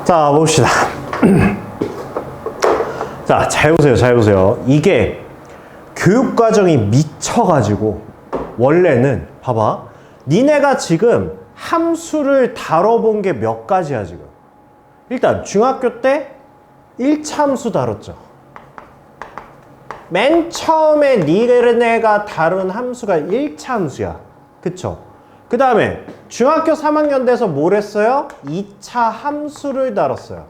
자, 봅시다. 자, 잘 보세요, 잘 보세요. 이게 교육과정이 미쳐가지고 원래는 봐봐, 니네가 지금 함수를 다뤄본 게 몇 가지야 지금. 일단 중학교 때 1차 함수 다뤘죠. 맨 처음에 니네가 다룬 함수가 1차 함수야. 그쵸? 그 다음에 중학교 3학년 돼서 뭘 했어요? 2차 함수를 다뤘어요.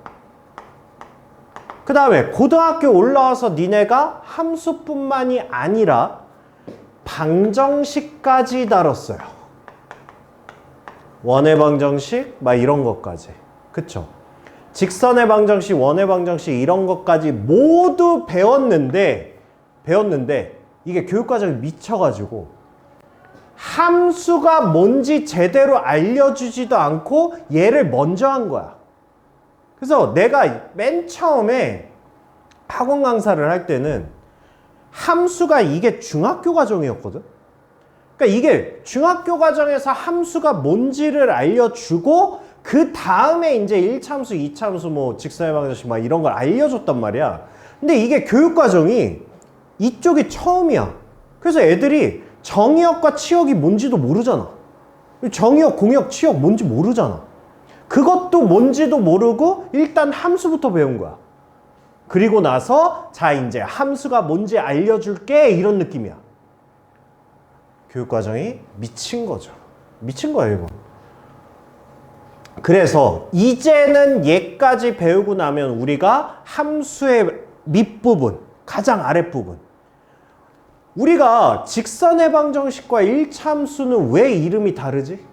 그 다음에 고등학교 올라와서 니네가 함수뿐만이 아니라 방정식까지 다뤘어요. 원의 방정식 막 이런 것까지. 그쵸? 직선의 방정식, 원의 방정식 이런 것까지 모두 배웠는데 이게 교육과정이 미쳐가지고 함수가 뭔지 제대로 알려주지도 않고 얘를 먼저 한 거야. 그래서 내가 맨 처음에 학원 강사를 할 때는 함수가 이게 중학교 과정이었거든. 그러니까 이게 중학교 과정에서 함수가 뭔지를 알려주고 그 다음에 이제 1차 함수, 2차 함수, 뭐 직선의 방정식 막 이런 걸 알려줬단 말이야. 근데 이게 교육 과정이 이쪽이 처음이야. 그래서 애들이 정의역과 치역이 뭔지도 모르잖아. 정의역, 공역, 치역 뭔지 모르잖아. 그것도 뭔지도 모르고 일단 함수부터 배운 거야. 그리고 나서 자 이제 함수가 뭔지 알려줄게 이런 느낌이야. 교육과정이 미친 거죠. 미친 거야 이거. 그래서 이제는 얘까지 배우고 나면 우리가 함수의 밑부분, 가장 아랫부분, 우리가 직선의 방정식과 1차 함수는 왜 이름이 다르지?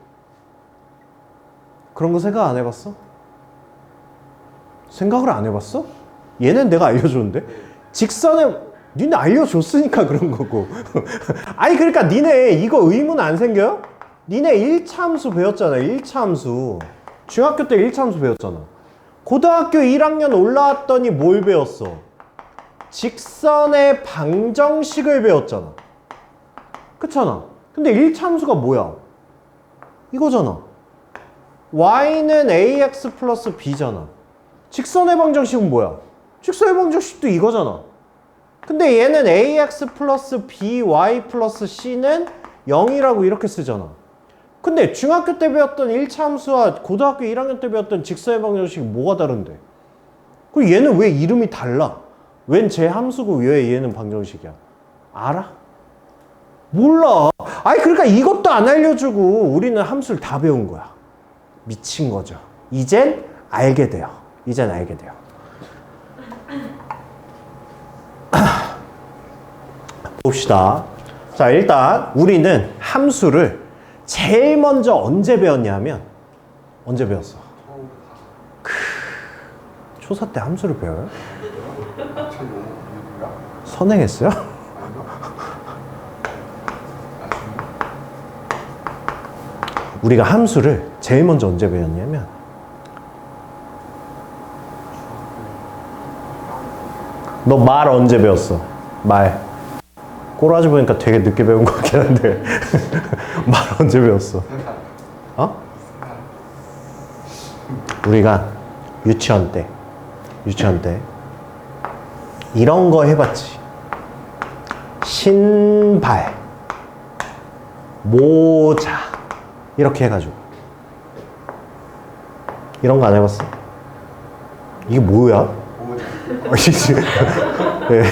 그런 거 생각 안 해봤어? 생각을 안 해봤어? 얘는 내가 알려줬는데? 직선에 니네 알려줬으니까 그런 거고. 아니 그러니까 니네 이거 의문 안 생겨요? 니네 1차 함수 배웠잖아. 1차 함수. 중학교 때 1차 함수 배웠잖아. 고등학교 1학년 올라왔더니 뭘 배웠어? 직선의 방정식을 배웠잖아. 그렇잖아. 근데 1차 함수가 뭐야? 이거잖아. y는 ax 플러스 b잖아. 직선의 방정식은 뭐야? 직선의 방정식도 이거잖아. 근데 얘는 ax 플러스 by 플러스 c는 0이라고 이렇게 쓰잖아. 근데 중학교 때 배웠던 1차 함수와 고등학교 1학년 때 배웠던 직선의 방정식이 뭐가 다른데? 그리고 얘는 왜 이름이 달라? 웬 제 함수고 왜 얘는 방정식이야? 알아? 몰라. 아니 그러니까 이것도 안 알려주고 우리는 함수를 다 배운 거야. 미친 거죠. 이젠 알게 돼요. 이젠 알게 돼요. 봅시다. 자, 일단 우리는 함수를 제일 먼저 언제 배웠냐면 언제 배웠어? 초사 때 함수를 배워요? 선행했어요? 우리가 함수를 제일 먼저 언제 배웠냐면 너 말 언제 배웠어? 말. 꼬라지 보니까 되게 늦게 배운 것 같긴 한데 말 언제 배웠어? 어? 우리가 유치원 때 이런 거 해봤지. 신발, 모자 이렇게 해가지고 이런 거 안 해봤어? 이게 뭐야? 네.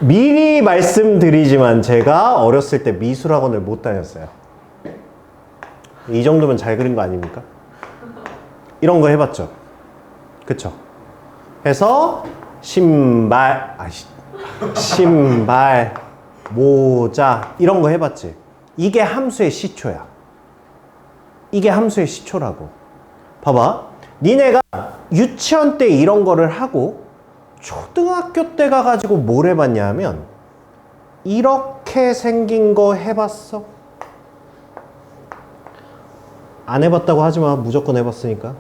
미리 말씀드리지만 제가 어렸을 때 미술학원을 못 다녔어요. 이 정도면 잘 그린 거 아닙니까? 이런 거 해봤죠? 그쵸? 해서 신발, 모자 이런 거 해봤지? 이게 함수의 시초야. 이게 함수의 시초라고. 봐봐. 니네가 유치원 때 이런 거를 하고 초등학교 때 가가지고 뭘 해봤냐면 이렇게 생긴 거 해봤어? 안 해봤다고 하지마. 무조건 해봤으니까.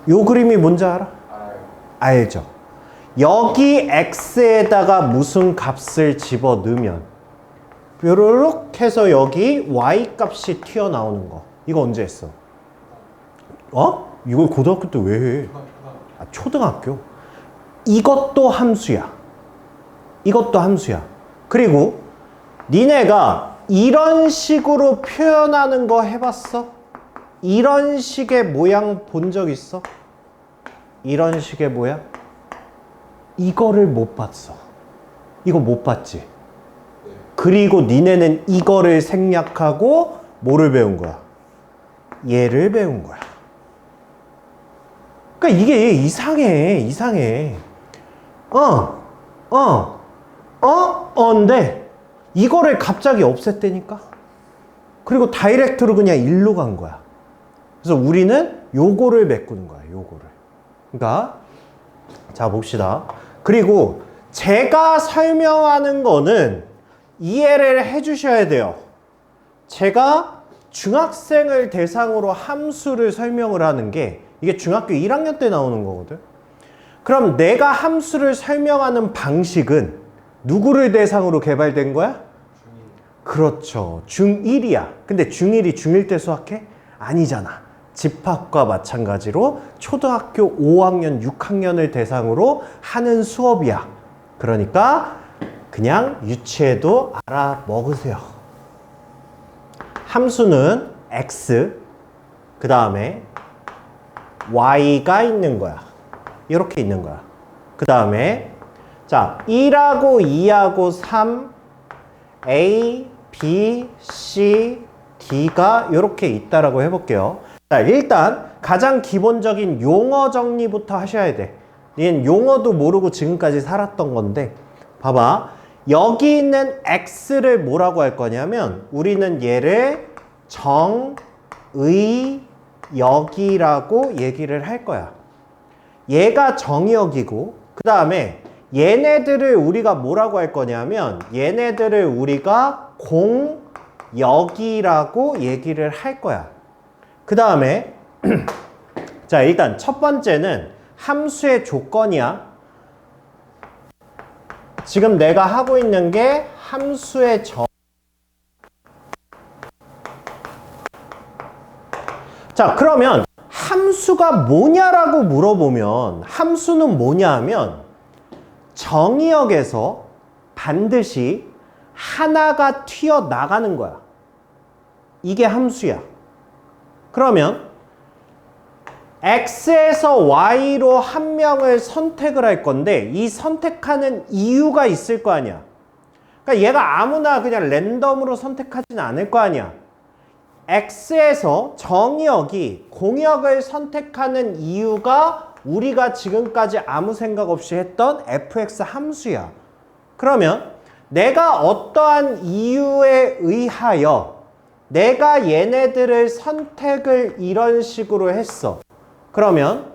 요 그림이 뭔지 알아? 알죠. 여기 x에다가 무슨 값을 집어넣으면 뾰로록 해서 여기 y 값이 튀어나오는 거. 이거 언제 했어? 이걸 고등학교 때 왜 해? 초등학교. 이것도 함수야. 이것도 함수야. 그리고 니네가 이런 식으로 표현하는 거 해봤어? 이런 식의 모양 본 적 있어? 이런 식의 모양? 이거를 못 봤어. 이거 못 봤지? 그리고 니네는 이거를 생략하고 뭐를 배운 거야? 얘를 배운 거야. 그러니까 이게 이상해. 인데 이거를 갑자기 없앴다니까? 그리고 다이렉트로 그냥 일로 간 거야. 그래서 우리는 요거를 메꾸는 거야, 요거를. 그러니까 자 봅시다. 그리고 제가 설명하는 거는 이해를 해 주셔야 돼요. 제가 중학생을 대상으로 함수를 설명을 하는 게 이게 중학교 1학년 때 나오는 거거든. 그럼 내가 함수를 설명하는 방식은 누구를 대상으로 개발된 거야? 그렇죠. 중1이야. 근데 중1이 중1 때 수학해? 아니잖아. 집합과 마찬가지로 초등학교 5학년, 6학년을 대상으로 하는 수업이야. 그러니까 그냥 유치해도 알아먹으세요. 함수는 x, 그 다음에 y가 있는 거야. 이렇게 있는 거야. 그 다음에 자 1하고 2하고 3, a, b, c, d가 이렇게 있다라고 해볼게요. 자, 일단 가장 기본적인 용어 정리부터 하셔야 돼. 얘는 용어도 모르고 지금까지 살았던 건데 봐봐. 여기 있는 x를 뭐라고 할 거냐면 우리는 얘를 정의역이라고 얘기를 할 거야. 얘가 정의역이고 그 다음에 얘네들을 우리가 뭐라고 할 거냐면 얘네들을 우리가 공역이라고 얘기를 할 거야. 그 다음에 자 일단 첫 번째는 함수의 조건이야. 지금 내가 하고 있는 게 함수의 자 그러면 함수가 뭐냐라고 물어보면 함수는 뭐냐 하면 정의역에서 반드시 하나가 튀어나가는 거야. 이게 함수야. 그러면 x에서 y로 한 명을 선택을 할 건데 이 선택하는 이유가 있을 거 아니야. 그러니까 얘가 아무나 그냥 랜덤으로 선택하지는 않을 거 아니야. x에서 정의역이 공역을 선택하는 이유가 우리가 지금까지 아무 생각 없이 했던 fx 함수야. 그러면 내가 어떠한 이유에 의하여 내가 얘네들을 선택을 이런 식으로 했어. 그러면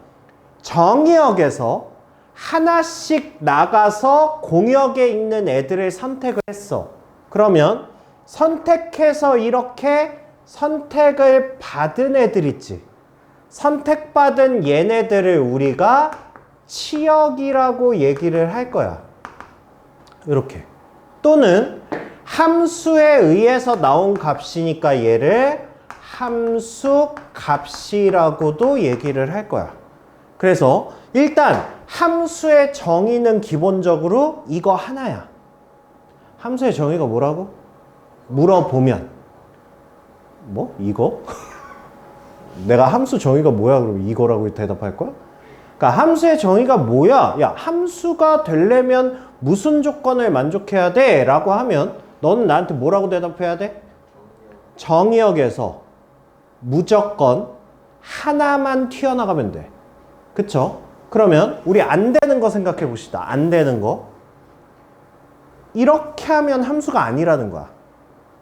정의역에서 하나씩 나가서 공역에 있는 애들을 선택을 했어. 그러면 선택해서 이렇게 선택을 받은 애들 있지. 선택받은 얘네들을 우리가 치역이라고 얘기를 할 거야. 이렇게. 또는 함수에 의해서 나온 값이니까 얘를 함수 값이라고도 얘기를 할 거야. 그래서 일단 함수의 정의는 기본적으로 이거 하나야. 함수의 정의가 뭐라고? 물어보면 뭐? 이거? 내가 함수 정의가 뭐야? 그러면 이거라고 대답할 거야? 그러니까 함수의 정의가 뭐야? 야, 함수가 되려면 무슨 조건을 만족해야 돼? 라고 하면 너는 나한테 뭐라고 대답해야 돼? 정의역에서 무조건 하나만 튀어나가면 돼. 그쵸? 그러면 우리 안 되는 거 생각해 봅시다. 안 되는 거. 이렇게 하면 함수가 아니라는 거야.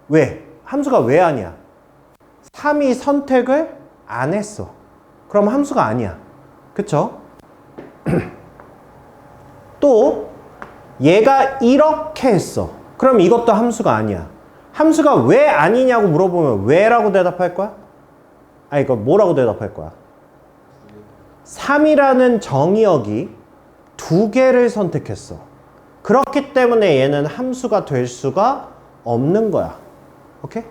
왜? 함수가 왜 아니야? 3이 선택을 안 했어. 그럼 함수가 아니야. 그쵸? 또 얘가 이렇게 했어. 그럼 이것도 함수가 아니야. 함수가 왜 아니냐고 물어보면 왜라고 대답할 거야? 아니, 이거 뭐라고 대답할 거야? 3이라는 정의역이 두 개를 선택했어. 그렇기 때문에 얘는 함수가 될 수가 없는 거야. 오케이?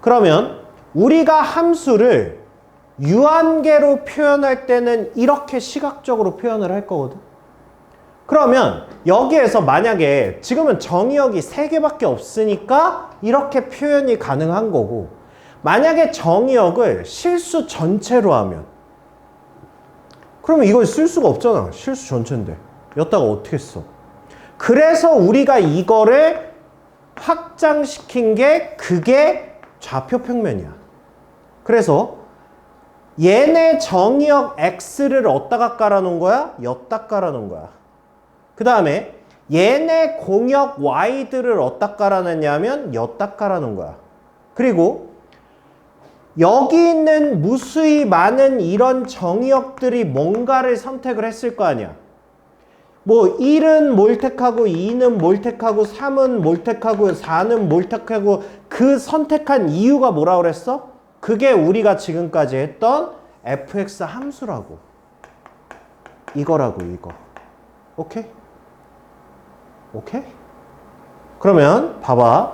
그러면 우리가 함수를 유한계로 표현할 때는 이렇게 시각적으로 표현을 할 거거든. 그러면 여기에서 만약에 지금은 정의역이 3개밖에 없으니까 이렇게 표현이 가능한 거고, 만약에 정의역을 실수 전체로 하면 그러면 이걸 쓸 수가 없잖아. 실수 전체인데 여기다가 어떻게 써? 그래서 우리가 이거를 확장시킨 게 그게 좌표평면이야. 그래서 얘네 정의역 x를 어디다가 깔아놓은 거야? 여기다 깔아놓은 거야. 그 다음에 얘네 공역 y들을 어디다 깔아놨냐면 여기다 깔아놓은 거야. 그리고 여기 있는 무수히 많은 이런 정의역들이 뭔가를 선택을 했을 거 아니야. 뭐 1은 몰택하고 2는 몰택하고 3은 몰택하고 4는 몰택하고 그 선택한 이유가 뭐라 그랬어? 그게 우리가 지금까지 했던 fx 함수라고. 이거라고 이거. 오케이? 오케이? 그러면 봐봐.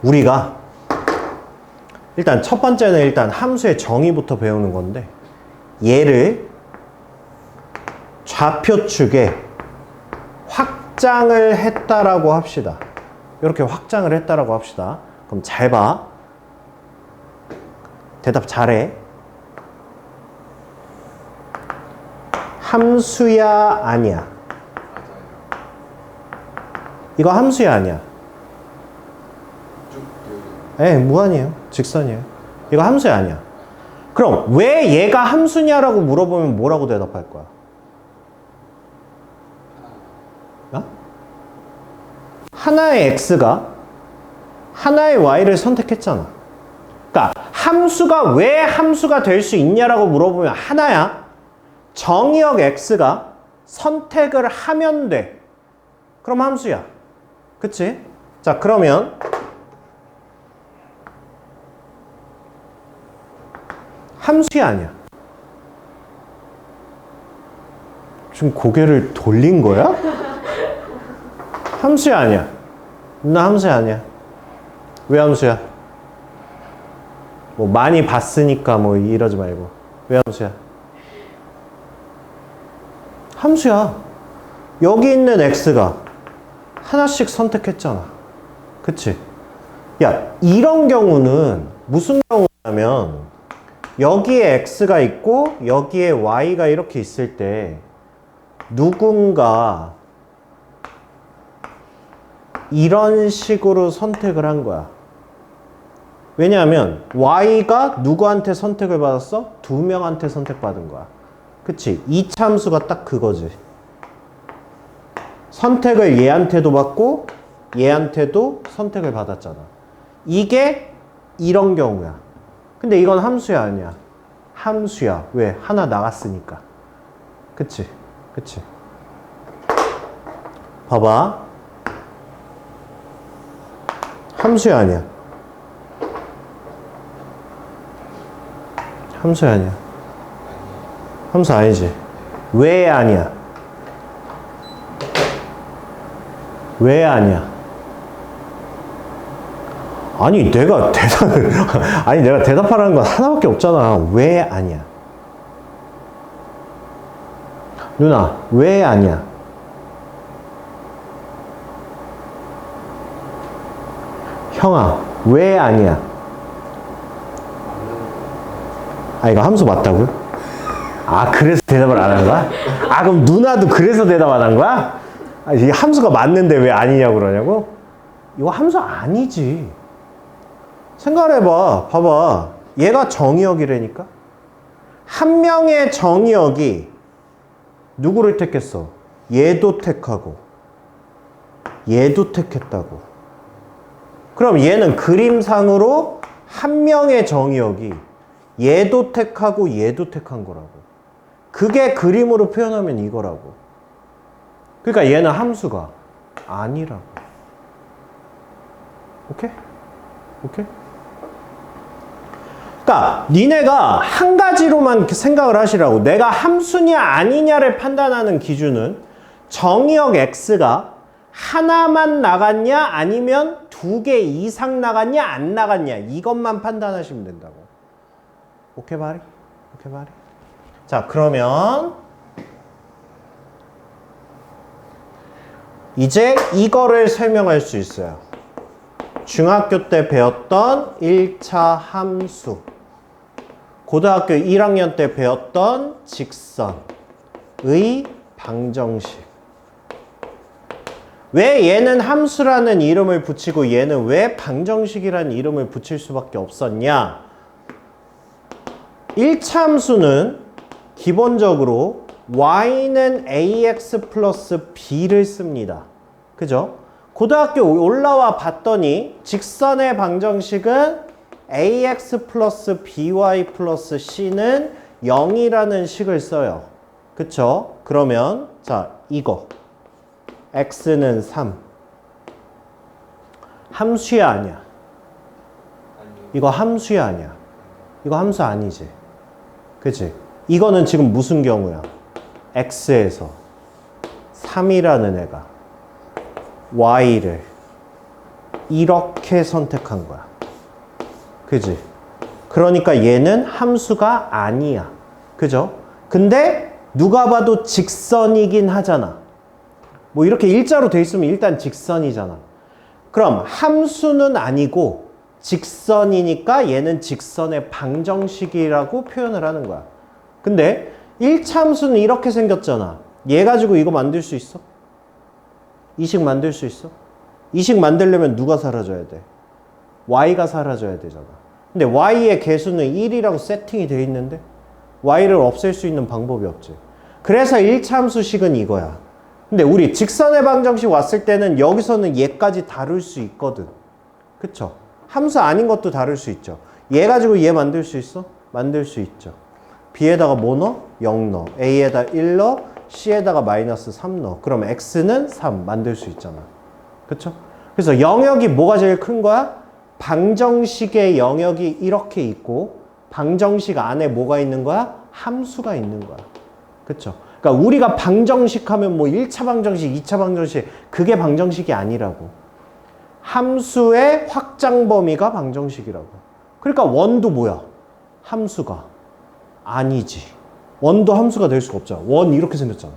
우리가 일단 첫 번째는 일단 함수의 정의부터 배우는 건데, 얘를 좌표축에 확장을 했다라고 합시다. 이렇게 확장을 했다라고 합시다. 그럼 잘 봐. 대답 잘해. 함수야 아니야? 이거 함수야 아니야? 예, 무한이에요. 직선이에요. 이거 함수야 아니야? 그럼 왜 얘가 함수냐라고 물어보면 뭐라고 대답할 거야? 어? 하나의 x가 하나의 y를 선택했잖아. 그러니까 함수가 왜 함수가 될 수 있냐라고 물어보면 하나야. 정의역 x가 선택을 하면 돼. 그럼 함수야. 그치? 자, 그러면 함수야 아니야? 지금 고개를 돌린 거야? 함수야 아니야? 나 함수야 아니야? 왜 함수야? 뭐 많이 봤으니까 뭐 이러지 말고. 왜 함수야? 함수야. 여기 있는 x가 하나씩 선택했잖아. 그치? 야, 이런 경우는 무슨 경우냐면 여기에 x가 있고 여기에 y가 이렇게 있을 때 누군가 이런 식으로 선택을 한 거야. 왜냐하면 y가 누구한테 선택을 받았어? 2명한테 선택받은 거야. 그치? 이차함수가 딱 그거지. 선택을 얘한테도 받고 얘한테도 선택을 받았잖아. 이게 이런 경우야. 근데 이건 함수야 아니야? 함수야. 왜? 하나 나갔으니까. 그치? 그치? 봐봐. 함수야 아니야? 함수야 아니야? 함수 아니지? 왜 아니야? 왜 아니야? 아니 내가 대답하라는 건 하나밖에 없잖아. 왜 아니야? 누나, 왜 아니야? 형아, 왜 아니야? 아, 이거 함수 맞다고요? 아, 그래서 대답을 안 한 거야? 아, 그럼 누나도 그래서 대답 안 한 거야? 아, 이게 함수가 맞는데 왜 아니냐고 그러냐고? 이거 함수 아니지. 생각을 해봐. 봐봐. 얘가 정의역이라니까? 한 명의 정의역이 누구를 택했어? 얘도 택하고 얘도 택했다고. 그럼 얘는 그림상으로 한 명의 정의역이 얘도 택하고 얘도 택한 거라고. 그게 그림으로 표현하면 이거라고. 그러니까 얘는 함수가 아니라고. 오케이? 오케이? 그러니까 니네가 한 가지로만 생각을 하시라고. 내가 함수냐 아니냐를 판단하는 기준은 정의역 x가 하나만 나갔냐 아니면 두 개 이상 나갔냐 안 나갔냐 이것만 판단하시면 된다고. 오케이 바리? 오케이 바리? 자 그러면 이제 이거를 설명할 수 있어요. 중학교 때 배웠던 1차 함수, 고등학교 1학년 때 배웠던 직선의 방정식. 왜 얘는 함수라는 이름을 붙이고 얘는 왜 방정식이라는 이름을 붙일 수밖에 없었냐? 1차 함수는 기본적으로 y는 ax 플러스 b를 씁니다. 그죠? 고등학교 올라와 봤더니 직선의 방정식은 ax 플러스 by 플러스 c는 0이라는 식을 써요. 그쵸? 그러면 자 이거 x는 3 함수야 아니야? 이거 함수야 아니야? 이거 함수 아니지? 그치? 이거는 지금 무슨 경우야? x에서 3이라는 애가 y를 이렇게 선택한 거야. 그지? 그러니까 얘는 함수가 아니야. 그죠? 근데 누가 봐도 직선이긴 하잖아. 뭐 이렇게 일자로 돼 있으면 일단 직선이잖아. 그럼 함수는 아니고 직선이니까 얘는 직선의 방정식이라고 표현을 하는 거야. 근데 1차 함수는 이렇게 생겼잖아. 얘 가지고 이거 만들 수 있어? 이식 만들 수 있어? 이식 만들려면 누가 사라져야 돼? y가 사라져야 되잖아. 근데 y의 개수는 1이라고 세팅이 되어 있는데 y를 없앨 수 있는 방법이 없지. 그래서 1차 함수식은 이거야. 근데 우리 직선의 방정식 왔을 때는 여기서는 얘까지 다룰 수 있거든. 그쵸? 함수 아닌 것도 다룰 수 있죠. 얘 가지고 얘 만들 수 있어? 만들 수 있죠. b에다가 뭐 넣어? 0 넣어. a에다 1 넣어. c에다가 마이너스 3 넣어. 그럼 x는 3 만들 수 있잖아. 그쵸? 그래서 영역이 뭐가 제일 큰 거야? 방정식의 영역이 이렇게 있고 방정식 안에 뭐가 있는 거야? 함수가 있는 거야. 그쵸? 그러니까 우리가 방정식 하면 뭐 1차 방정식, 2차 방정식 그게 방정식이 아니라고. 함수의 확장 범위가 방정식이라고. 그러니까 원도 뭐야? 함수가 아니지. 원도 함수가 될 수가 없잖아. 원 이렇게 생겼잖아.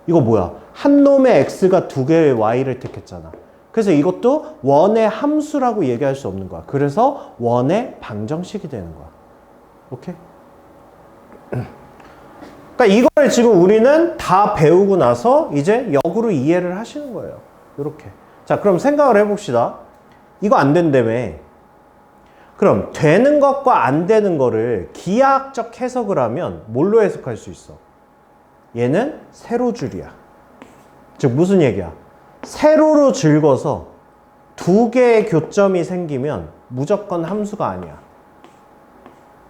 이거 뭐야? 한 놈의 x가 두 개의 y를 택했잖아. 그래서 이것도 원의 함수라고 얘기할 수 없는 거야. 그래서 원의 방정식이 되는 거야. 오케이? 그러니까 이걸 지금 우리는 다 배우고 나서 이제 역으로 이해를 하시는 거예요. 이렇게. 자, 그럼 생각을 해봅시다. 이거 안 된다며. 그럼 되는 것과 안 되는 거를 기하학적 해석을 하면 뭘로 해석할 수 있어? 얘는 세로줄이야. 즉 무슨 얘기야? 세로로 긁어서 두 개의 교점이 생기면 무조건 함수가 아니야.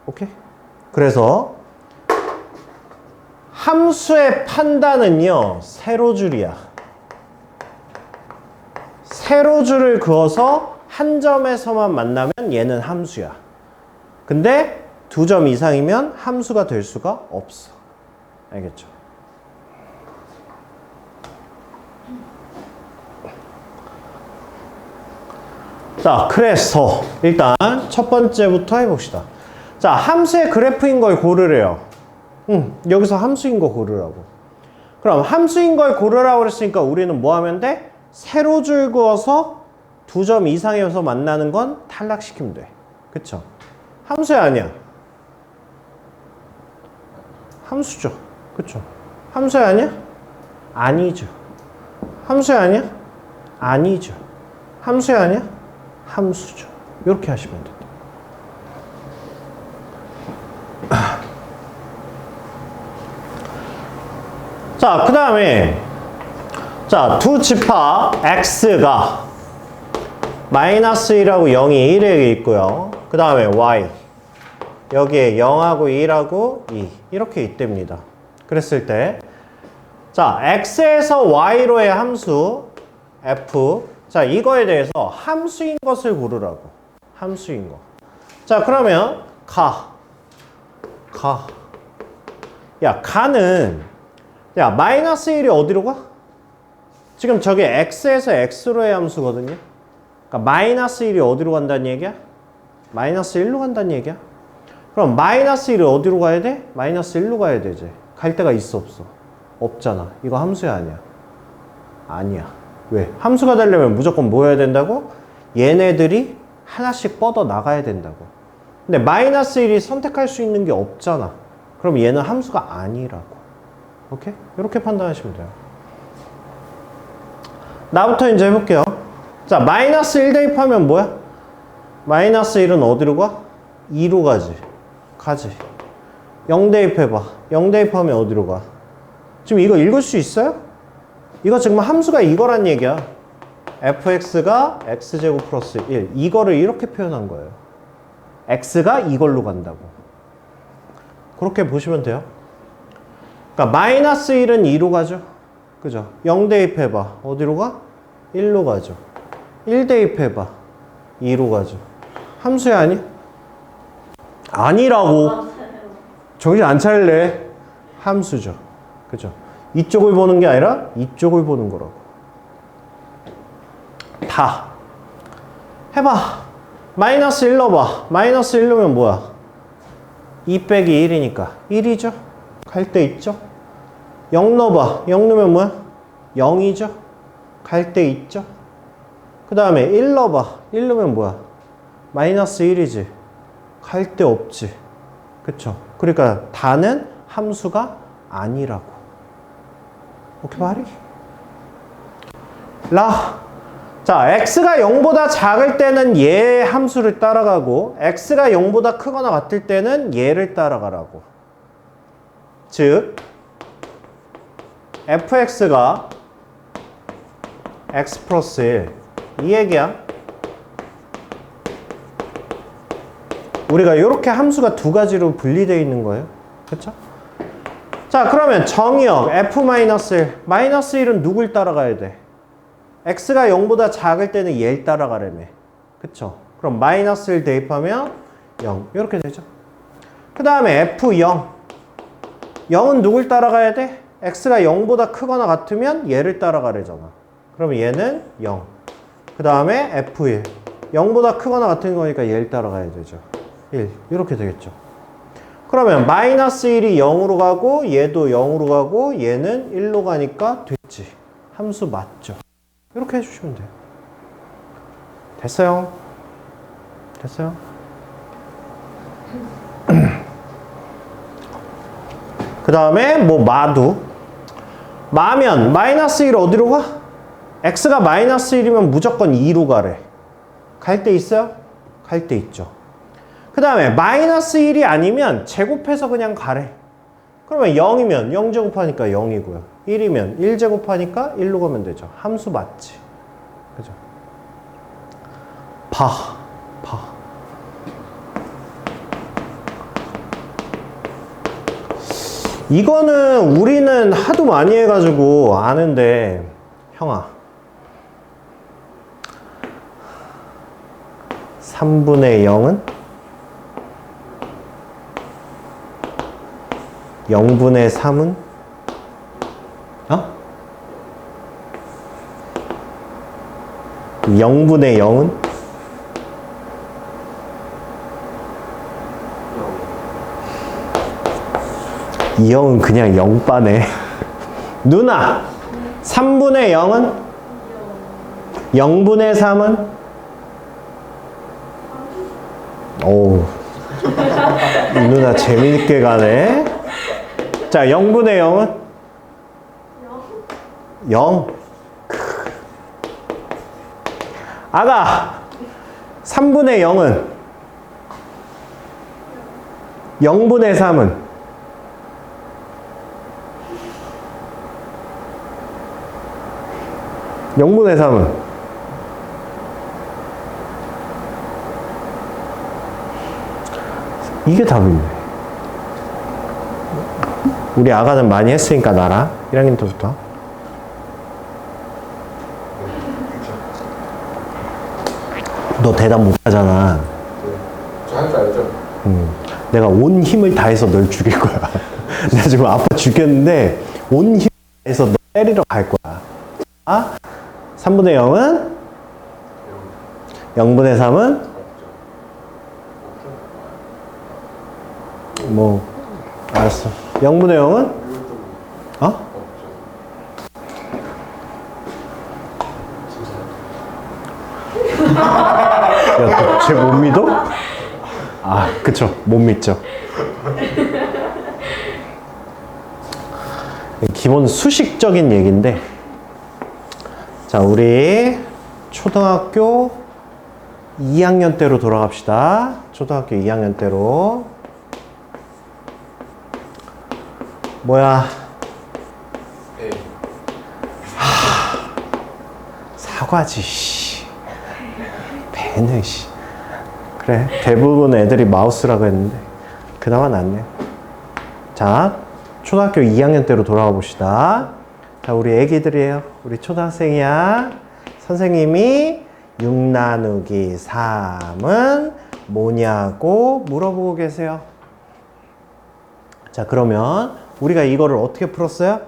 오케이? 그래서 함수의 판단은요, 세로줄이야. 세로줄을 그어서 한 점에서만 만나면 얘는 함수야. 근데 두 점 이상이면 함수가 될 수가 없어. 알겠죠? 자, 그래서 일단 첫 번째부터 해봅시다. 자, 함수의 그래프인 걸 고르래요. 여기서 함수인 거 고르라고. 그럼 함수인 걸 고르라고 그랬으니까 우리는 뭐 하면 돼? 세로줄 그어서 두 점 이상에서 만나는 건 탈락시키면 돼. 그쵸? 함수야 아니야? 함수죠. 그쵸? 함수야 아니야? 아니죠. 함수야 아니야? 아니죠. 함수야 아니야? 함수죠. 이렇게 하시면 돼요. 자, 그 다음에 자, 두 집합 x가 마이너스 1하고 0이 1에 있고요. 그 다음에 y 여기에 0하고 1하고 2 이렇게 있답니다. 그랬을 때 자, x에서 y로의 함수 f 자, 이거에 대해서 함수인 것을 고르라고. 함수인 거. 자, 그러면 야, 가는 야, 마이너스 1이 어디로 가? 지금 저게 x에서 x로의 함수거든요. 그러니까 마이너스 1이 어디로 간다는 얘기야? 마이너스 1로 간다는 얘기야. 그럼 마이너스 1이 어디로 가야 돼? 마이너스 1로 가야 되지. 갈 데가 있어 없어? 없잖아. 이거 함수야 아니야? 아니야. 왜? 함수가 되려면 무조건 뭐 해야 된다고? 얘네들이 하나씩 뻗어 나가야 된다고. 근데 마이너스 1이 선택할 수 있는 게 없잖아. 그럼 얘는 함수가 아니라고. 오케이? 이렇게 판단하시면 돼요. 나부터 이제 해볼게요. 자, 마이너스 1 대입하면 뭐야? 마이너스 1은 어디로 가? 2로 가지. 0 대입해봐. 0 대입하면 어디로 가? 지금 이거 읽을 수 있어요? 이거 지금 함수가 이거란 얘기야. fx가 x제곱 플러스 1. 이거를 이렇게 표현한 거예요. x가 이걸로 간다고. 그렇게 보시면 돼요. 그러니까 마이너스 1은 2로 가죠. 그죠? 0 대입해봐. 어디로 가? 1로 가죠. 1 대입해봐. 2로 가죠. 함수야 아니? 아니라고. 정신 안 차릴래? 함수죠. 그죠? 이쪽을 보는 게 아니라 이쪽을 보는 거라고. 다. 해봐. 마이너스 1 넣어봐. 마이너스 1 넣으면 뭐야? 2 빼기 1이니까 1이죠? 갈 데 있죠? 0 넣어봐. 0 넣으면 뭐야? 0이죠? 갈 데 있죠? 그 다음에 1 넣어봐. 1 넣으면 뭐야? 마이너스 1이지. 갈 데 없지. 그쵸? 그러니까 다는 함수가 아니라고. 오케이 말이? 자, x가 0보다 작을 때는 얘 함수를 따라가고 x가 0보다 크거나 같을 때는 얘를 따라가라고. 즉 fx가 x 플러스 1 이 얘기야. 우리가 이렇게 함수가 두 가지로 분리되어 있는 거예요. 그렇죠? 자, 그러면 정의역 f-1 마이너스 1은 누굴 따라가야 돼? x가 0보다 작을 때는 얘를 따라가려며. 그쵸? 그럼 마이너스 1 대입하면 0 이렇게 되죠. 그 다음에 f0 0은 누굴 따라가야 돼? x가 0보다 크거나 같으면 얘를 따라가려잖아. 그러면 얘는 0. 그 다음에 f1 0보다 크거나 같은 거니까 얘를 따라가야 되죠. 1 이렇게 되겠죠. 그러면 마이너스 1이 0으로 가고 얘도 0으로 가고 얘는 1로 가니까 됐지. 함수 맞죠. 이렇게 해주시면 돼요. 됐어요? 됐어요? 그 다음에 뭐 마면 마이너스 1 어디로 가? x가 마이너스 1이면 무조건 2로 가래. 갈 데 있어요? 갈 데 있죠. 그 다음에 마이너스 1이 아니면 제곱해서 그냥 가래. 그러면 0이면 0제곱하니까 0이고요. 1이면 1제곱하니까 1로 가면 되죠. 함수 맞지? 그죠? 봐. 이거는 우리는 하도 많이 해가지고 아는데, 형아. 3분의 0은? 0분의 3은? 어? 0분의 0은? 0은 그냥 0바네. 누나! 3분의 0은? 0분의 3은? 오, 이 누나 재미있게 가네. 자, 0분의 0은? 0. 아가, 3분의 0은? 0분의 3은? 0분의 3은? 이게 답인데. 우리 아가는 많이 했으니까 나랑 1학년 때부터. 너 대답 못 하잖아. 저 할 줄 알죠? 내가 온 힘을 다해서 널 죽일 거야. 내가 지금 아빠 죽였는데 온 힘을 다해서 너 때리러 갈 거야. 3분의 0은 0분의 3은 뭐 알았어. 0분의 0은 어? 야, 쟤 못 믿어? 아, 그쵸. 못 믿죠. 기본 수식적인 얘기인데, 자, 우리 초등학교 2학년 때로 돌아갑시다. 초등학교 2학년 때로. 뭐야? A. 사과지, 씨. 배는, 씨. 그래, 대부분 애들이 마우스라고 했는데, 그나마 낫네. 자, 초등학교 2학년 때로 돌아가 봅시다. 자, 우리 애기들이에요. 우리 초등학생이야. 선생님이 6 나누기 3은 뭐냐고 물어보고 계세요. 자, 그러면 우리가 이거를 어떻게 풀었어요?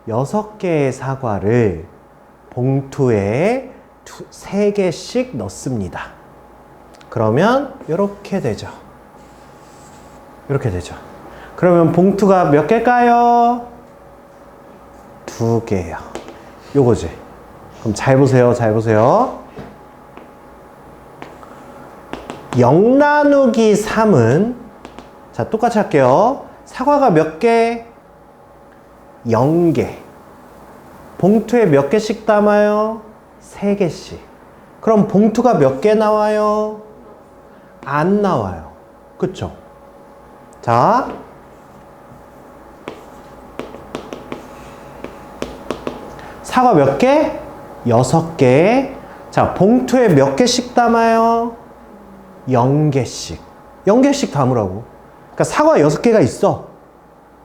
6개의 사과를 봉투에 3개씩 넣습니다. 그러면 이렇게 되죠. 이렇게 되죠. 그러면 봉투가 몇 개일까요? 2개요. 요거지. 그럼 잘 보세요. 잘 보세요. 0 나누기 3은 자, 똑같이 할게요. 사과가 몇 개? 0개. 봉투에 몇 개씩 담아요? 3개씩. 그럼 봉투가 몇 개 나와요? 안 나와요. 그쵸? 자, 사과 몇 개? 6개. 자, 봉투에 몇 개씩 담아요? 0개씩. 0개씩 담으라고. 그러니까 사과 6개가 있어.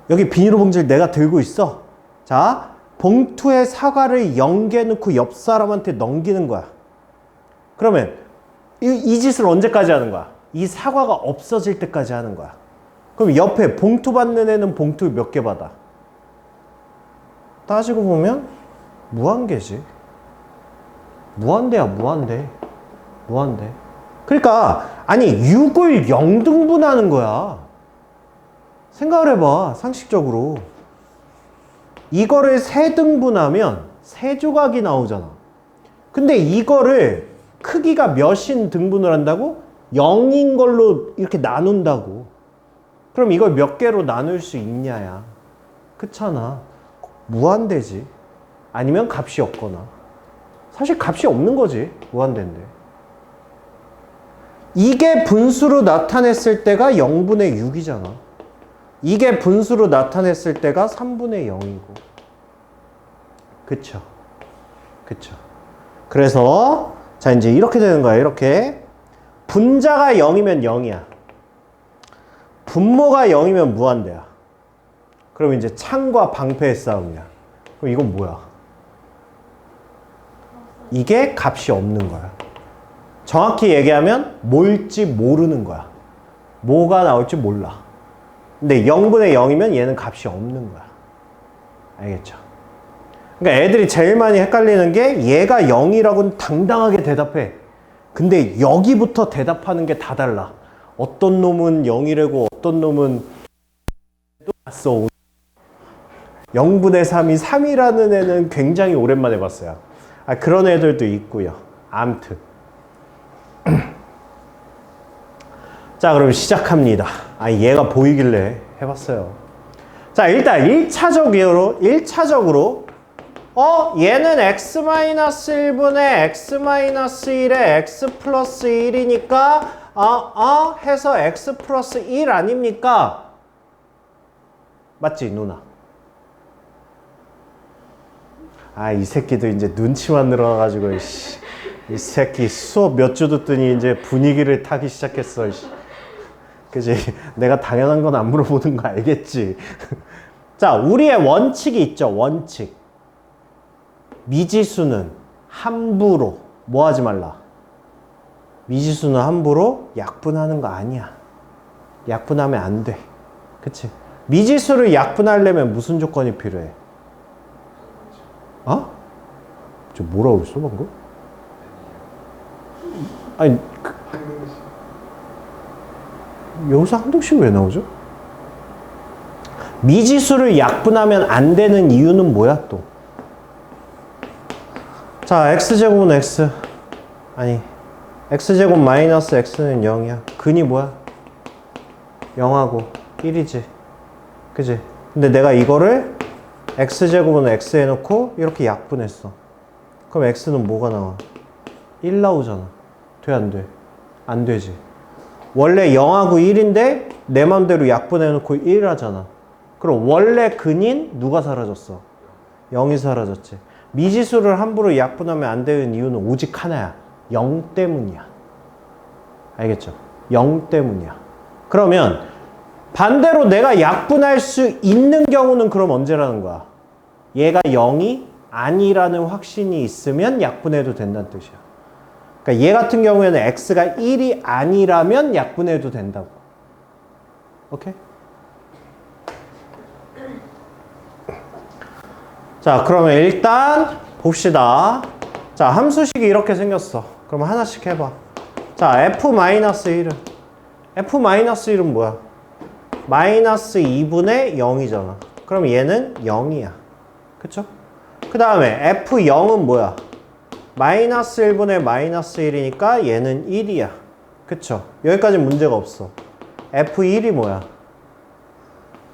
여기 비닐봉지를 내가 들고 있어. 자, 봉투에 사과를 0개 넣고 옆 사람한테 넘기는 거야. 그러면 이 짓을 언제까지 하는 거야? 이 사과가 없어질 때까지 하는 거야. 그럼 옆에 봉투 받는 애는 봉투 몇 개 받아? 따지고 보면 무한개지. 무한대야, 무한대. 무한대. 그러니까 아니 6을 0등분하는 거야. 생각을 해봐. 상식적으로. 이거를 3등분하면 3조각이 나오잖아. 근데 이거를 크기가 몇인 등분을 한다고? 0인 걸로 이렇게 나눈다고. 그럼 이걸 몇 개로 나눌 수 있냐야. 그렇잖아. 무한대지. 아니면 값이 없거나. 사실 값이 없는 거지. 무한대인데. 이게 분수로 나타냈을 때가 0분의 6이잖아. 이게 분수로 나타냈을 때가 3분의 0이고. 그쵸? 그쵸? 그래서 자, 이제 이렇게 되는 거야. 이렇게. 분자가 0이면 0이야. 분모가 0이면 무한대야. 그럼 이제 창과 방패의 싸움이야. 그럼 이건 뭐야? 이게 값이 없는 거야. 정확히 얘기하면 뭘지 모르는 거야. 뭐가 나올지 몰라. 근데 0분의 0이면 얘는 값이 없는 거야. 알겠죠? 그러니까 애들이 제일 많이 헷갈리는 게 얘가 0이라고는 당당하게 대답해. 근데 여기부터 대답하는 게 다 달라. 어떤 놈은 0이라고 어떤 놈은 또 봤어. 0분의 3이 3이라는 애는 굉장히 오랜만에 봤어요. 그런 애들도 있고요. 암튼. 자, 그럼 시작합니다. 얘가 보이길래 해봤어요. 자, 일단 1차적으로 얘는 x-1분의 x-1에 x 플러스 1이니까 해서 x 플러스 1 아닙니까? 맞지, 누나? 이 새끼도 이제 눈치만 늘어가지고 이 새끼 수업 몇 주 듣더니 이제 분위기를 타기 시작했어. 그치? 내가 당연한 건 안 물어보는 거 알겠지? 자, 우리의 원칙이 있죠. 원칙. 미지수는 함부로 뭐 하지 말라. 미지수는 함부로 약분하는 거 아니야. 약분하면 안 돼. 그치? 미지수를 약분하려면 무슨 조건이 필요해? 저 뭐라고 했어 방금? 아니 여기서 한동식 왜 나오죠? 미지수를 약분하면 안 되는 이유는 뭐야 또? 자, x제곱은 x. 아니, x제곱 마이너스 x는 0이야. 근이 뭐야? 0하고 1이지. 그지? 근데 내가 이거를 x제곱은 x 해놓고 이렇게 약분했어. 그럼 x는 뭐가 나와? 1 나오잖아. 돼, 안 돼? 안 되지. 원래 0하고 1인데 내 맘대로 약분해놓고 1 하잖아. 그럼 원래 근인 누가 사라졌어? 0이 사라졌지. 미지수를 함부로 약분하면 안 되는 이유는 오직 하나야. 0 때문이야. 알겠죠? 0 때문이야. 그러면 반대로 내가 약분할 수 있는 경우는 그럼 언제라는 거야? 얘가 0이 아니라는 확신이 있으면 약분해도 된다는 뜻이야. 그러니까 얘 같은 경우에는 x가 1이 아니라면 약분해도 된다고. 오케이? 자, 그러면 일단 봅시다. 자, 함수식이 이렇게 생겼어. 그럼 하나씩 해봐. 자, f-1은 f-1은 뭐야? 마이너스 2분의 0이잖아. 그럼 얘는 0이야. 그쵸? 그 다음에 f0은 뭐야? 마이너스 1분의 마이너스 1이니까 얘는 1이야. 그쵸? 여기까지 문제가 없어. f1이 뭐야?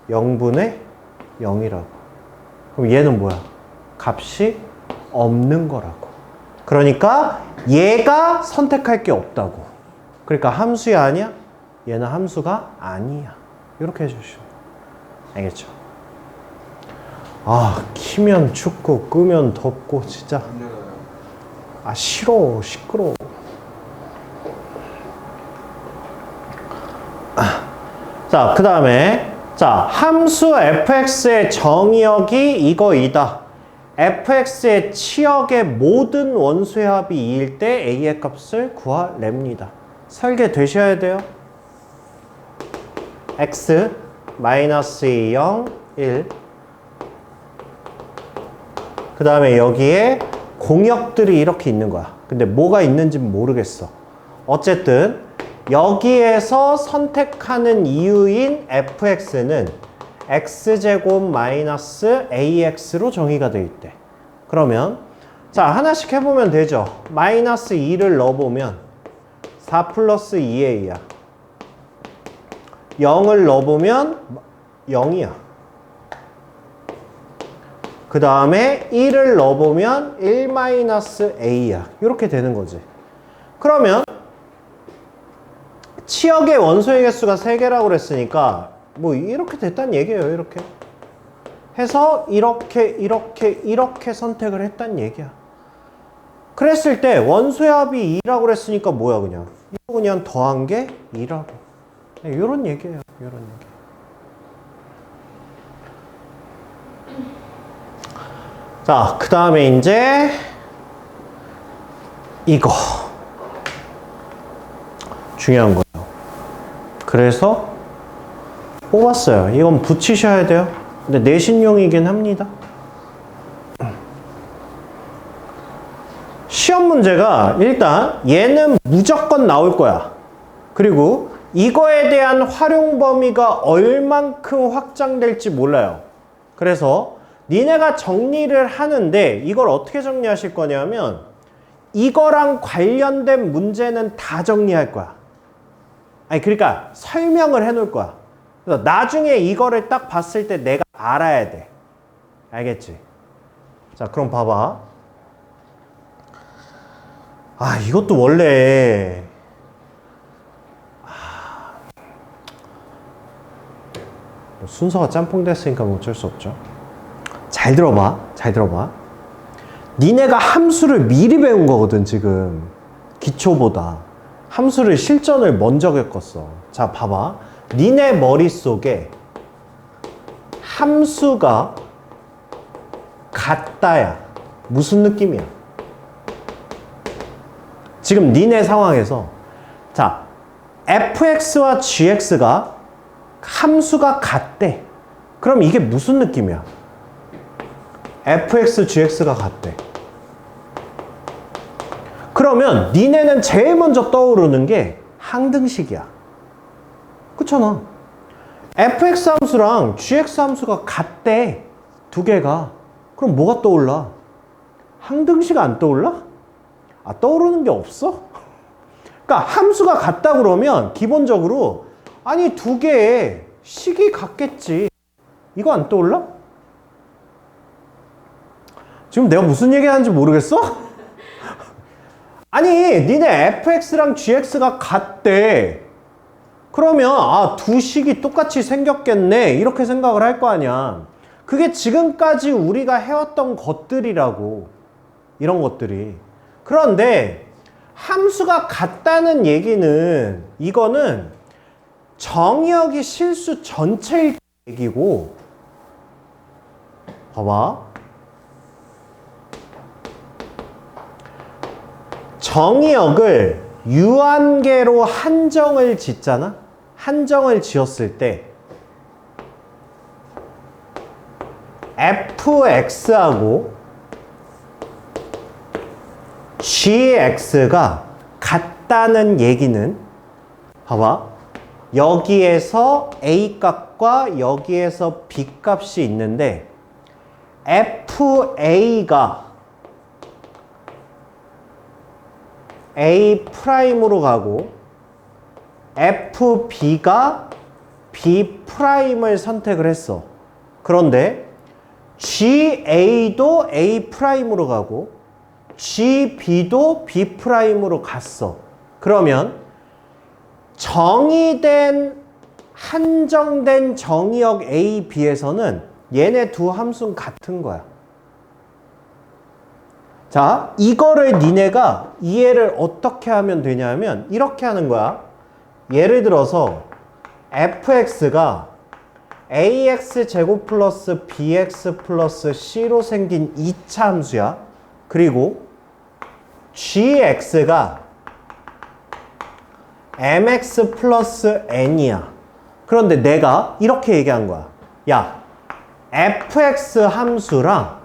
0분의 0이라고. 그럼 얘는 뭐야? 값이 없는 거라고. 그러니까 얘가 선택할 게 없다고. 그러니까 함수야 아니야? 얘는 함수가 아니야. 이렇게 해주시오. 알겠죠? 아, 키면 춥고 끄면 덥고 진짜. 아, 싫어. 시끄러워. 자, 그 다음에 자, 함수 fx의 정의역이 이거이다. fx의 치역의 모든 원수의 합이 2일 때 a의 값을 구하랍니다. 설계되셔야 돼요. x 마이너스 2, 0, 1. 그 다음에 여기에 공역들이 이렇게 있는 거야. 근데 뭐가 있는지 모르겠어. 어쨌든 여기에서 선택하는 이유인 fx는 x제곱 마이너스 ax로 정의가 되어 있대. 그러면 자, 하나씩 해보면 되죠. 마이너스 2를 넣어보면 4 플러스 2a야. 0을 넣어보면 0이야. 그 다음에 1을 넣어보면 1 마이너스 a야. 이렇게 되는 거지. 그러면 치역의 원소의 개수가 3개라고 그랬으니까 뭐 이렇게 됐단 얘기예요. 이렇게 해서 이렇게 선택을 했단 얘기야. 그랬을 때 원소의 합이 2라고 그랬으니까 뭐야? 그냥 이거 그냥 더한 게 2라고. 이런 얘기예요. 이런 얘기. 자, 그 다음에 이제 이거 중요한 거예요. 그래서 뽑았어요. 이건 붙이셔야 돼요. 근데 내신용이긴 합니다. 시험 문제가 일단 얘는 무조건 나올 거야. 그리고 이거에 대한 활용 범위가 얼만큼 확장될지 몰라요. 그래서 니네가 정리를 하는데 이걸 어떻게 정리하실 거냐면 이거랑 관련된 문제는 다 정리할 거야. 아니, 그러니까 설명을 해놓을 거야. 그래서 나중에 이거를 딱 봤을 때 내가 알아야 돼. 알겠지? 자, 그럼 봐봐. 아, 이것도 원래 순서가 짬뽕 됐으니까 뭐 어쩔 수 없죠. 잘 들어봐. 잘 들어봐. 니네가 함수를 미리 배운 거거든, 지금. 기초보다. 함수를 실전을 먼저 겪었어. 자, 봐봐. 니네 머릿속에 함수가 같다야. 무슨 느낌이야? 지금 니네 상황에서 자, fx와 gx가 함수가 같대. 그럼 이게 무슨 느낌이야? fx, gx가 같대. 그러면 니네는 제일 먼저 떠오르는 게 항등식이야. 그렇잖아. fx 함수랑 gx 함수가 같대. 두 개가. 그럼 뭐가 떠올라? 항등식 안 떠올라? 아, 떠오르는 게 없어? 그러니까 함수가 같다 그러면 기본적으로 아니 두 개의 식이 같겠지. 이거 안 떠올라? 지금 내가 무슨 얘기 하는지 모르겠어? 아니 니네 fx랑 gx가 같대. 그러면 아, 두 식이 똑같이 생겼겠네 이렇게 생각을 할 거 아니야. 그게 지금까지 우리가 해왔던 것들이라고. 이런 것들이. 그런데 함수가 같다는 얘기는 이거는 정의역이 실수 전체일 얘기고, 봐봐. 정의역을 유한계로 한정을 짓잖아? 한정을 지었을 때 fx하고 gx가 같다는 얘기는 봐봐. 여기에서 a 값과 여기에서 b 값이 있는데 fa가 a 프라임으로 가고 fb가 b 프라임을 선택을 했어. 그런데 ga도 a 프라임으로 가고 gb도 b 프라임으로 갔어. 그러면 정의된 한정된 정의역 a, b에서는 얘네 두 함수는 같은 거야. 자, 이거를 니네가 이해를 어떻게 하면 되냐면 이렇게 하는 거야. 예를 들어서 fx가 ax 제곱 플러스 bx 플러스 c로 생긴 2차 함수야. 그리고 gx가 mx 플러스 n이야. 그런데 내가 이렇게 얘기한 거야. 야, fx 함수랑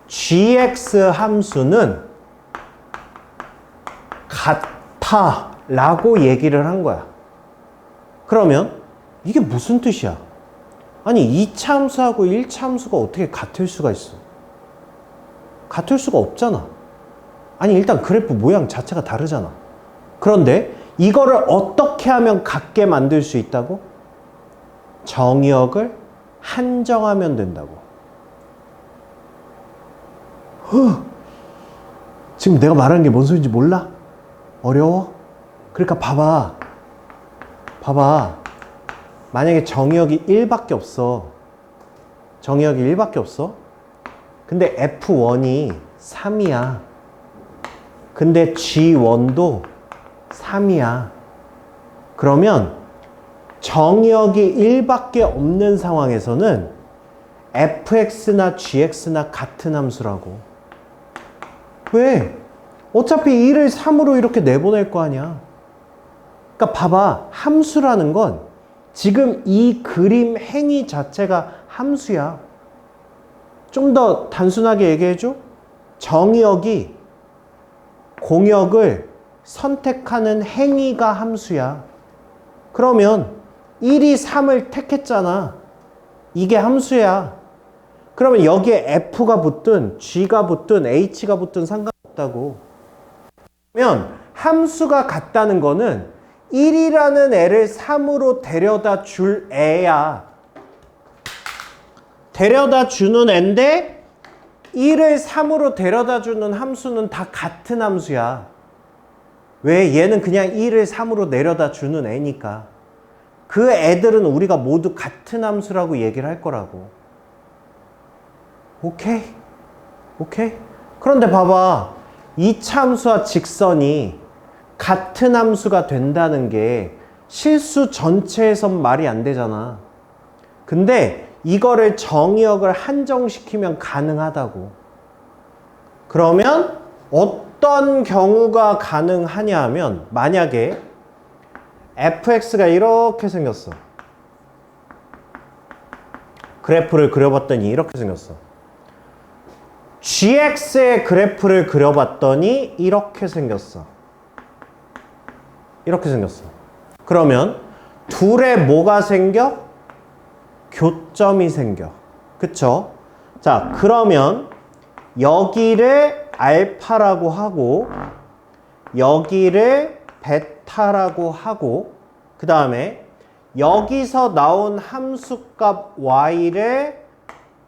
gx 함수는 같아 라고 얘기를 한 거야. 그러면 이게 무슨 뜻이야? 아니 2차 함수하고 1차 함수가 어떻게 같을 수가 있어? 같을 수가 없잖아. 아니 일단 그래프 모양 자체가 다르잖아. 그런데 이거를 어떻게 하면 같게 만들 수 있다고? 정의역을 한정하면 된다고. 지금 내가 말하는 게 뭔 소리인지 몰라? 어려워? 그러니까 봐봐. 만약에 정의역이 1밖에 없어. 정의역이 1밖에 없어. 근데 F1이 3이야. 근데 G1도 3이야. 그러면 정의역이 1밖에 없는 상황에서는 fx나 gx나 같은 함수라고. 왜? 어차피 2를 3으로 이렇게 내보낼 거 아니야. 그러니까 봐봐. 함수라는 건 지금 이 그림 행위 자체가 함수야. 좀 더 단순하게 얘기해줘. 정의역이 공역을 선택하는 행위가 함수야. 그러면 1이 3을 택했잖아. 이게 함수야. 그러면 여기에 f가 붙든 g가 붙든 h가 붙든 상관없다고. 그러면 함수가 같다는 거는 1이라는 애를 3으로 데려다 줄 애야. 데려다 주는 애인데 1을 3으로 데려다 주는 함수는 다 같은 함수야. 왜? 얘는 그냥 1을 3으로 내려다 주는 애니까. 그 애들은 우리가 모두 같은 함수라고 얘기를 할 거라고. 오케이? 그런데 봐봐. 2차 함수와 직선이 같은 함수가 된다는 게 실수 전체에선 말이 안 되잖아. 근데 이거를 정의역을 한정시키면 가능하다고. 그러면 어떤 경우가 가능하냐 하면 만약에 fx가 이렇게 생겼어. 그래프를 그려봤더니 이렇게 생겼어. gx의 그래프를 그려봤더니 이렇게 생겼어. 이렇게 생겼어. 그러면 둘에 뭐가 생겨? 교점이 생겨. 그쵸? 자, 그러면 여기를 알파라고 하고 여기를 베타라고 하고 그 다음에 여기서 나온 함수값 y를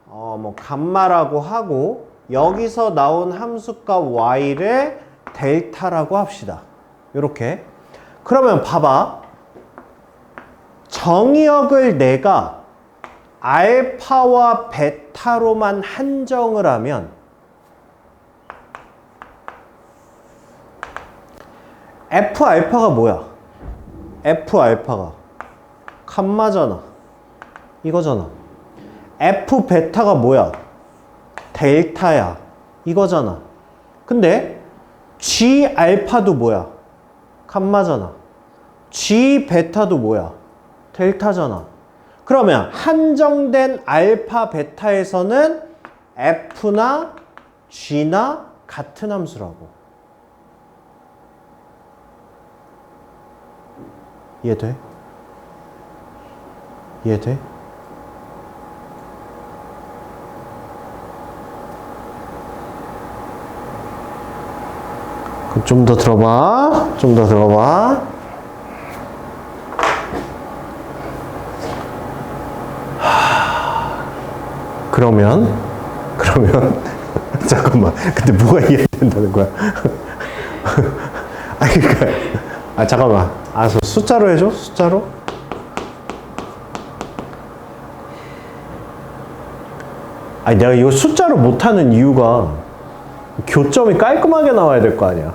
뭐 감마라고 하고 여기서 나온 함수값 y를 델타라고 합시다. 이렇게. 그러면 봐봐. 정의역을 내가 알파와 베타로만 한정을 하면 F 알파가 뭐야? F 알파가 감마잖아. 이거잖아. F 베타가 뭐야? 델타야. 이거잖아. 근데 G 알파도 뭐야? 감마잖아. G 베타도 뭐야? 델타잖아. 그러면 한정된 알파 베타에서는 F나 G나 같은 함수라고. 이해돼? 이해돼? 그럼 좀 더 들어봐. 좀 더 들어봐. 그러면 잠깐만. 근데 뭐가 이해된다는 거야? 아니 그러니까 잠깐만. 알았어. 숫자로 해줘. 숫자로. 아니 내가 이거 숫자로 못하는 이유가 교점이 깔끔하게 나와야 될 거 아니야.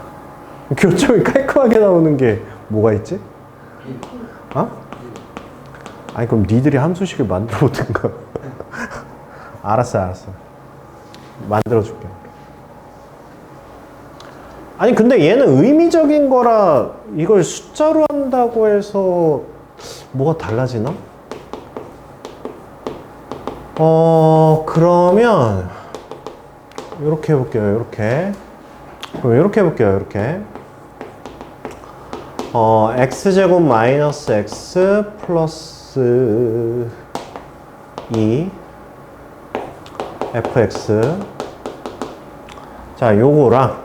교점이 깔끔하게 나오는 게 뭐가 있지? 어? 아니 그럼 니들이 함수식을 만들어 보든가. 알았어. 만들어 줄게. 아니 근데 얘는 의미적인 거라 이걸 숫자로 한다고 해서 뭐가 달라지나? 그러면 이렇게 해볼게요. 이렇게. 그럼 이렇게 해볼게요. 이렇게. x제곱 마이너스 x 플러스 2 fx. 자, 요거랑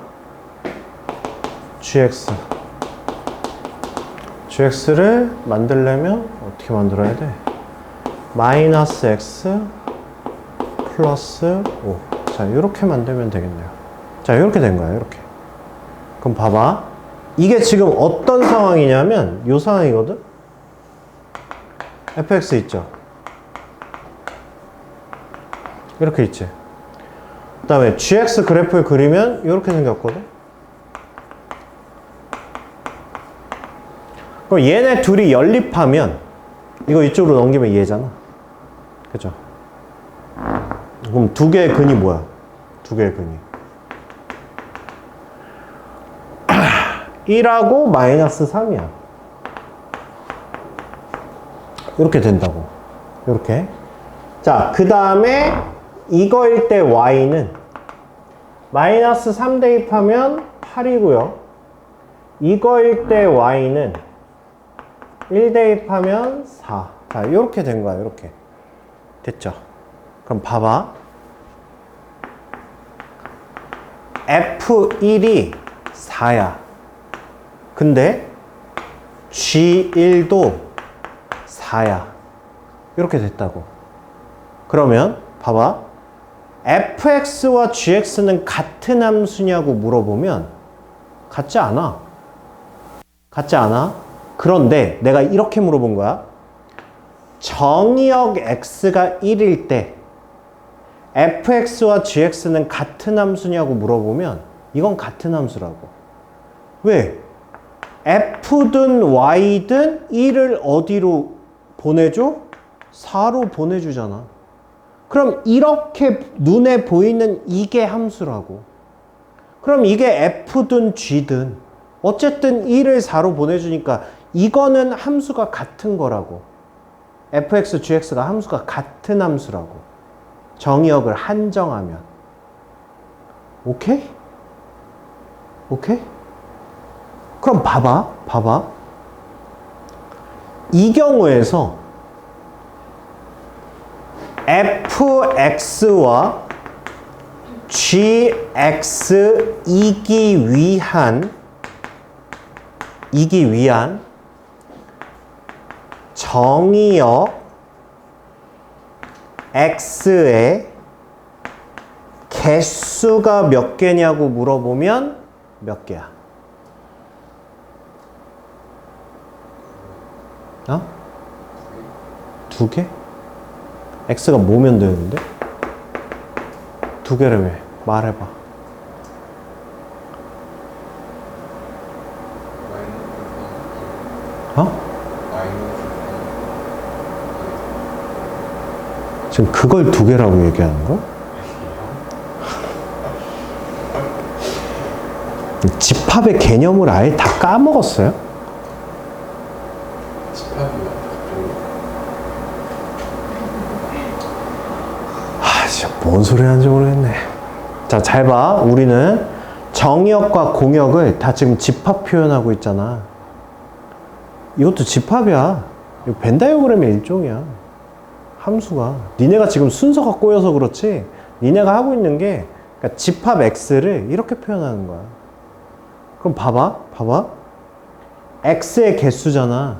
gx를 만들려면 어떻게 만들어야 돼? 마이너스 x 플러스 5. 자, 이렇게 만들면 되겠네요. 자, 이렇게 된 거야. 이렇게. 그럼 봐봐. 이게 지금 어떤 상황이냐면 요 상황이거든. fx 있죠. 이렇게 있지. 그 다음에 gx 그래프를 그리면 이렇게 생겼거든. 그럼 얘네 둘이 연립하면 이거 이쪽으로 넘기면 얘잖아. 그죠? 그럼 두 개의 근이 뭐야? 두 개의 근이 1하고 마이너스 3이야. 이렇게 된다고. 이렇게. 자, 그 다음에 이거일 때 y는 마이너스 3 대입하면 8이고요. 이거일 때 y는 1 대입하면 4. 자, 이렇게 된 거야. 이렇게. 됐죠? 그럼 봐봐. F1이 4야. 근데 G1도 4야. 이렇게 됐다고. 그러면 봐봐. fx와 gx는 같은 함수냐고 물어보면 같지 않아. 같지 않아. 그런데 내가 이렇게 물어본 거야. 정의역 x가 1일 때 fx와 gx는 같은 함수냐고 물어보면 이건 같은 함수라고. 왜? f든 y든 1을 어디로 보내줘? 4로 보내주잖아. 그럼 이렇게 눈에 보이는 이게 함수라고. 그럼 이게 f든 g든 어쨌든 1을 4로 보내주니까 이거는 함수가 같은 거라고. fx, gx가 함수가 같은 함수라고. 정의역을 한정하면. 오케이? 오케이? 그럼 봐봐. 이 경우에서 fx와 gx 이기 위한 정의역 x의 개수가 몇 개냐고 물어보면 몇 개야? 어? 2개? x가 뭐면 되는데? 2개라며. 말해봐. 어? 지금 그걸 2개라고 얘기하는 거야? 집합의 개념을 아예 다 까먹었어요? 집합이요? 진짜 뭔 소리 하는지 모르겠네. 자, 잘 봐. 우리는 정역과 공역을 다 지금 집합 표현하고 있잖아. 이것도 집합이야. 이거 벤 다이어그램의 일종이야. 함수가. 니네가 지금 순서가 꼬여서 그렇지, 니네가 하고 있는 게 그러니까 집합 x를 이렇게 표현하는 거야. 그럼 봐봐. x의 개수잖아.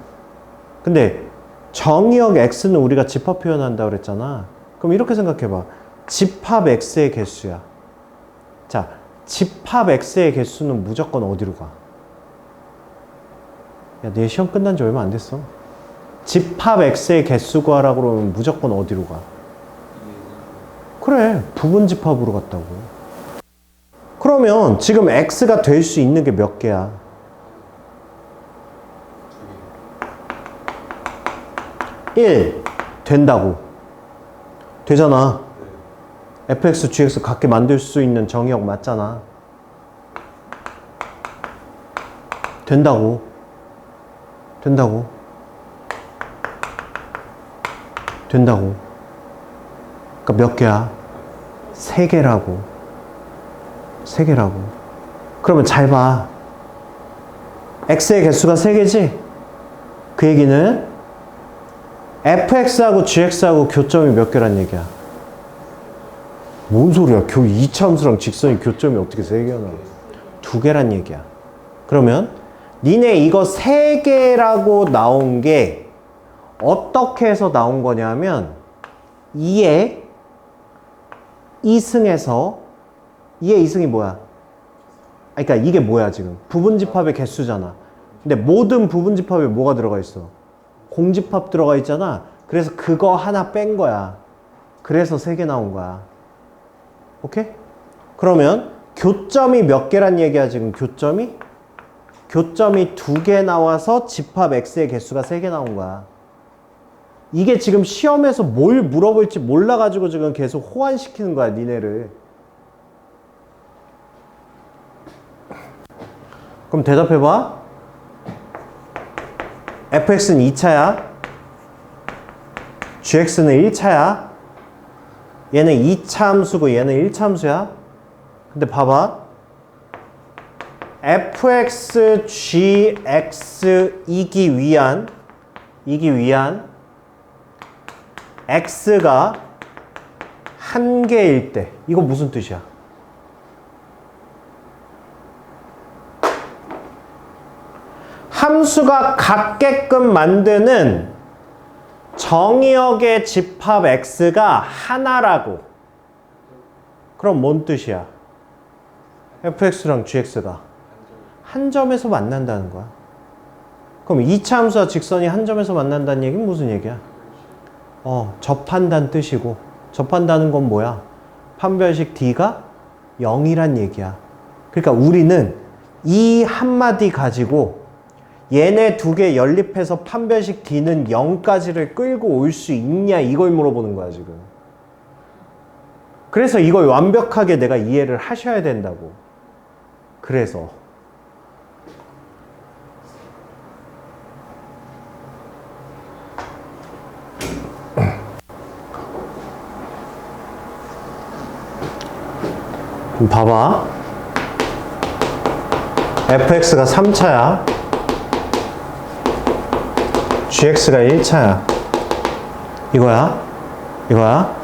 근데 정의역 x는 우리가 집합 표현한다 그랬잖아. 그럼 이렇게 생각해봐. 집합 x의 개수야. 자, 집합 x의 개수는 무조건 어디로 가? 야, 내 시험 끝난 지 얼마 안 됐어. 집합 x의 개수 구하라고 그러면 무조건 어디로 가? 그래, 부분 집합으로 갔다고. 그러면 지금 x가 될 수 있는 게 몇 개야? 1 된다고. 되잖아. fx, gx 각게 만들 수 있는 정의역 맞잖아. 된다고. 그러니까 몇 개야? 3개라고. 그러면 잘 봐. x의 개수가 3개지? 그 얘기는 fx하고 gx하고 교점이 몇 개란 얘기야? 뭔 소리야? 이차함수랑 직선이 교점이 어떻게 3개가 나와? 2개란 얘기야. 그러면 니네 이거 3개라고 나온 게 어떻게 해서 나온 거냐면 2의 2승에서 2의 2승이 뭐야? 그러니까 이게 뭐야 지금? 부분집합의 개수잖아. 근데 모든 부분집합에 뭐가 들어가 있어? 공집합 들어가 있잖아. 그래서 그거 하나 뺀 거야. 그래서 3개 나온 거야. 오케이? 그러면 교점이 몇 개란 얘기야 지금? 교점이 2개 나와서 집합 x의 개수가 3개 나온 거야. 이게 지금 시험에서 뭘 물어볼지 몰라가지고 지금 계속 호환시키는 거야, 니네를. 그럼 대답해봐. fx는 2차야. gx는 1차야. 얘는 2차 함수고 얘는 1차 함수야. 근데 봐봐. fx, gx 이기 위한 x가 1개일 때 이거 무슨 뜻이야? 함수가 같게끔 만드는 정의역의 집합 x가 하나라고. 그럼 뭔 뜻이야? fx랑 gx가 한 점에서 만난다는 거야. 그럼 2차 함수와 직선이 한 점에서 만난다는 얘기는 무슨 얘기야? 접한다는 뜻이고, 접한다는 건 뭐야? 판별식 d가 0이란 얘기야. 그러니까 우리는 이 한마디 가지고 얘네 2개 연립해서 판별식 d는 0까지를 끌고 올 수 있냐 이걸 물어보는 거야 지금. 그래서 이걸 완벽하게 내가 이해를 하셔야 된다고. 그래서 봐봐. fx가 3차야. gx가 1차야. 이거야. 이거야.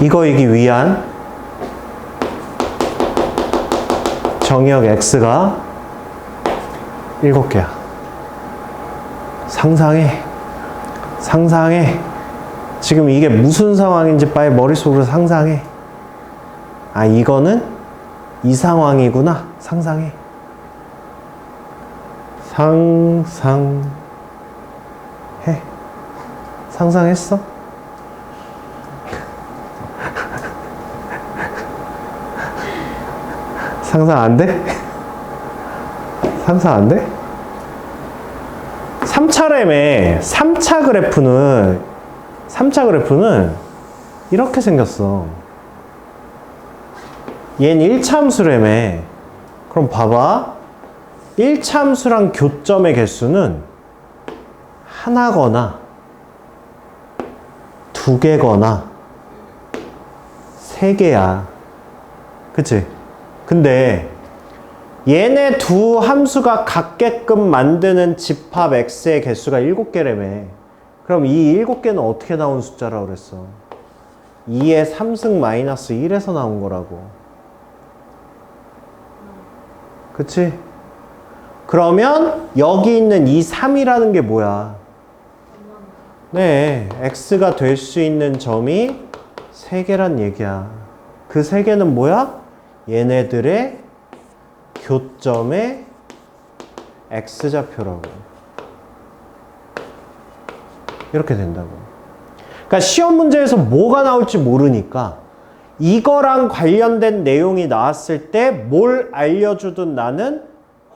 이거이기 위한 정의역 x가 7개야. 상상해. 상상해. 지금 이게 무슨 상황인지 빨리 머릿속으로 상상해. 아, 이거는 이 상황이구나. 상상해. 상상해. 상상했어? 상상 안 돼? 상상 안 돼? 3차램의 3차 그래프는 이렇게 생겼어. 얘는 1차함수라며. 그럼 봐봐. 1차함수랑 교점의 개수는 하나거나 두 개거나 세 개야. 그치? 근데 얘네 두 함수가 같게끔 만드는 집합 x의 개수가 7개라며. 그럼 이 7개는 어떻게 나온 숫자라고 그랬어? 2의 3승 마이너스 1에서 나온 거라고. 그치? 그러면 여기 있는 이 3이라는 게 뭐야? 네, x가 될 수 있는 점이 3개란 얘기야. 그 3개는 뭐야? 얘네들의 교점의 x좌표라고. 이렇게 된다고. 그러니까 시험 문제에서 뭐가 나올지 모르니까 이거랑 관련된 내용이 나왔을 때 뭘 알려주든 나는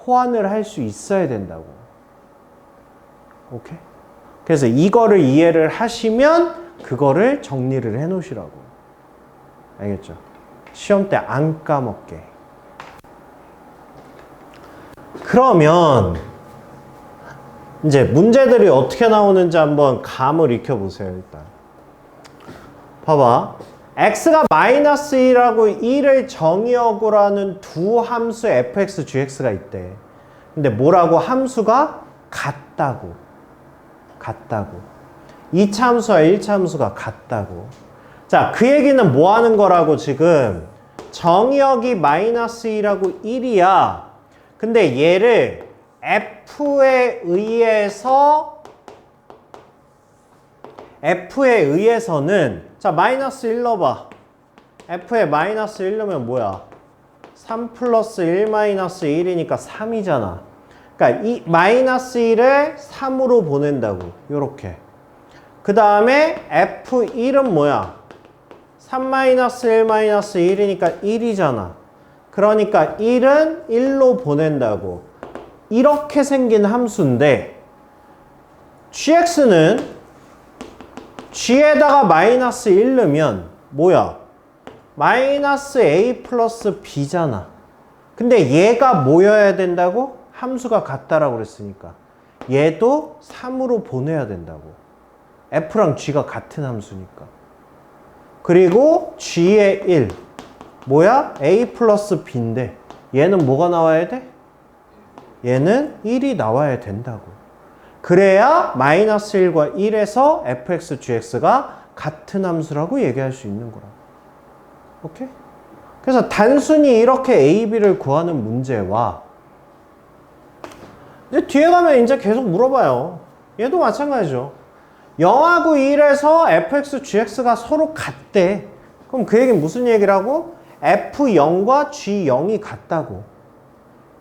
호환을 할 수 있어야 된다고. 오케이? 그래서 이거를 이해를 하시면 그거를 정리를 해 놓으시라고. 알겠죠? 시험 때 안 까먹게. 그러면 이제 문제들이 어떻게 나오는지 한번 감을 익혀보세요. 일단 봐봐. x가 마이너스 1하고 1을 정의역으로 하는 두 함수 fx, gx가 있대. 근데 뭐라고? 함수가 같다고. 같다고. 2차 함수와 1차 함수가 같다고. 자, 그 얘기는 뭐 하는 거라고? 지금 정의역이 마이너스 1하고 1이야. 근데 얘를 f에 의해서는 자, 마이너스 1 넣어봐. f에 마이너스 1 넣으면 뭐야? 3 플러스 1 마이너스 1이니까 3이잖아. 그러니까 이 마이너스 1을 3으로 보낸다고. 요렇게. 그 다음에 f1은 뭐야? 3 마이너스 1 마이너스 1이니까 1이잖아. 그러니까 1은 1로 보낸다고. 이렇게 생긴 함수인데 gx는 g에다가 마이너스 1 넣으면 뭐야? 마이너스 a 플러스 b잖아. 근데 얘가 뭐여야 된다고? 함수가 같다라고 그랬으니까 얘도 3으로 보내야 된다고. f랑 g가 같은 함수니까. 그리고 g의 1 뭐야? a 플러스 b인데 얘는 뭐가 나와야 돼? 얘는 1이 나와야 된다고. 그래야 마이너스 1과 1에서 fx, gx가 같은 함수라고 얘기할 수 있는 거라고. 오케이? 그래서 단순히 이렇게 a, b를 구하는 문제와 이제 뒤에 가면 이제 계속 물어봐요. 얘도 마찬가지죠. 0하고 1에서 fx, gx가 서로 같대. 그럼 그 얘기는 무슨 얘기라고? f0과 g0이 같다고.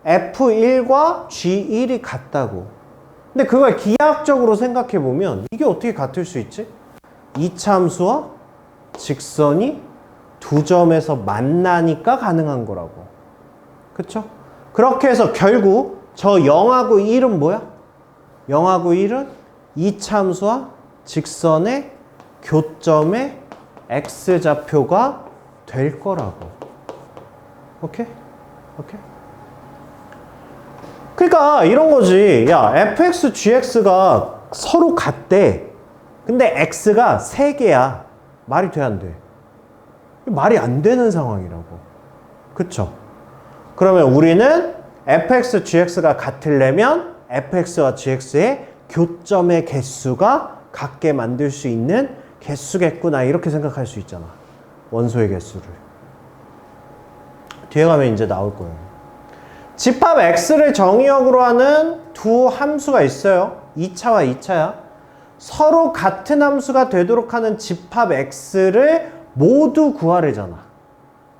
f1과 g1이 같다고. 근데 그걸 기하학적으로 생각해 보면 이게 어떻게 같을 수 있지? 2차 함수와 직선이 두 점에서 만나니까 가능한 거라고. 그쵸? 그렇게 해서 결국 저 0하고 1은 뭐야? 0하고 1은 2차 함수와 직선의 교점의 x좌표가 될 거라고. 오케이? 오케이? 그러니까 이런 거지. 야, fx, gx가 서로 같대. 근데 x가 3개야. 말이 돼, 안 돼? 말이 안 되는 상황이라고. 그쵸? 그러면 우리는 fx, gx가 같으려면 fx와 gx의 교점의 개수가 같게 만들 수 있는 개수겠구나. 이렇게 생각할 수 있잖아. 원소의 개수를. 뒤에 가면 이제 나올 거예요. 집합 x를 정의역으로 하는 두 함수가 있어요. 2차와 2차야. 서로 같은 함수가 되도록 하는 집합 x를 모두 구하래잖아.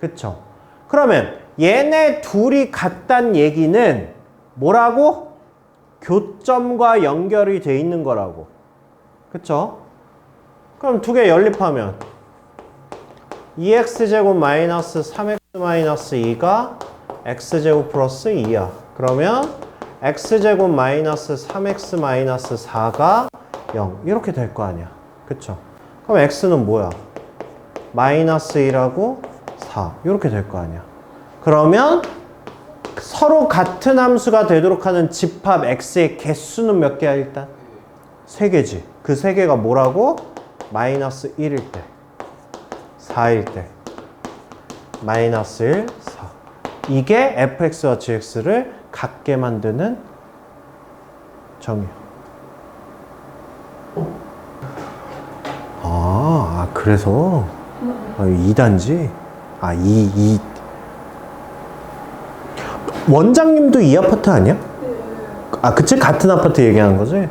그쵸? 그러면 얘네 둘이 같다는 얘기는 뭐라고? 교점과 연결이 돼 있는 거라고. 그쵸? 그럼 두 개 연립하면 2x제곱 마이너스 3x 마이너스 2가 x제곱 플러스 2야. 그러면 x제곱 마이너스 3x 마이너스 4가 0. 이렇게 될 거 아니야. 그쵸? 그럼 x는 뭐야? 마이너스 1하고 4. 이렇게 될 거 아니야. 그러면 서로 같은 함수가 되도록 하는 집합 x의 개수는 몇 개야 일단? 3개지. 그 3개가 뭐라고? 마이너스 1일 때, 4일 때, 마이너스 1, 4. 이게 fx와 gx를 같게 만드는 정의야. 그래서 2단지? 2 원장님도 이 아파트 아니야? 그치? 같은 아파트 얘기하는 거지?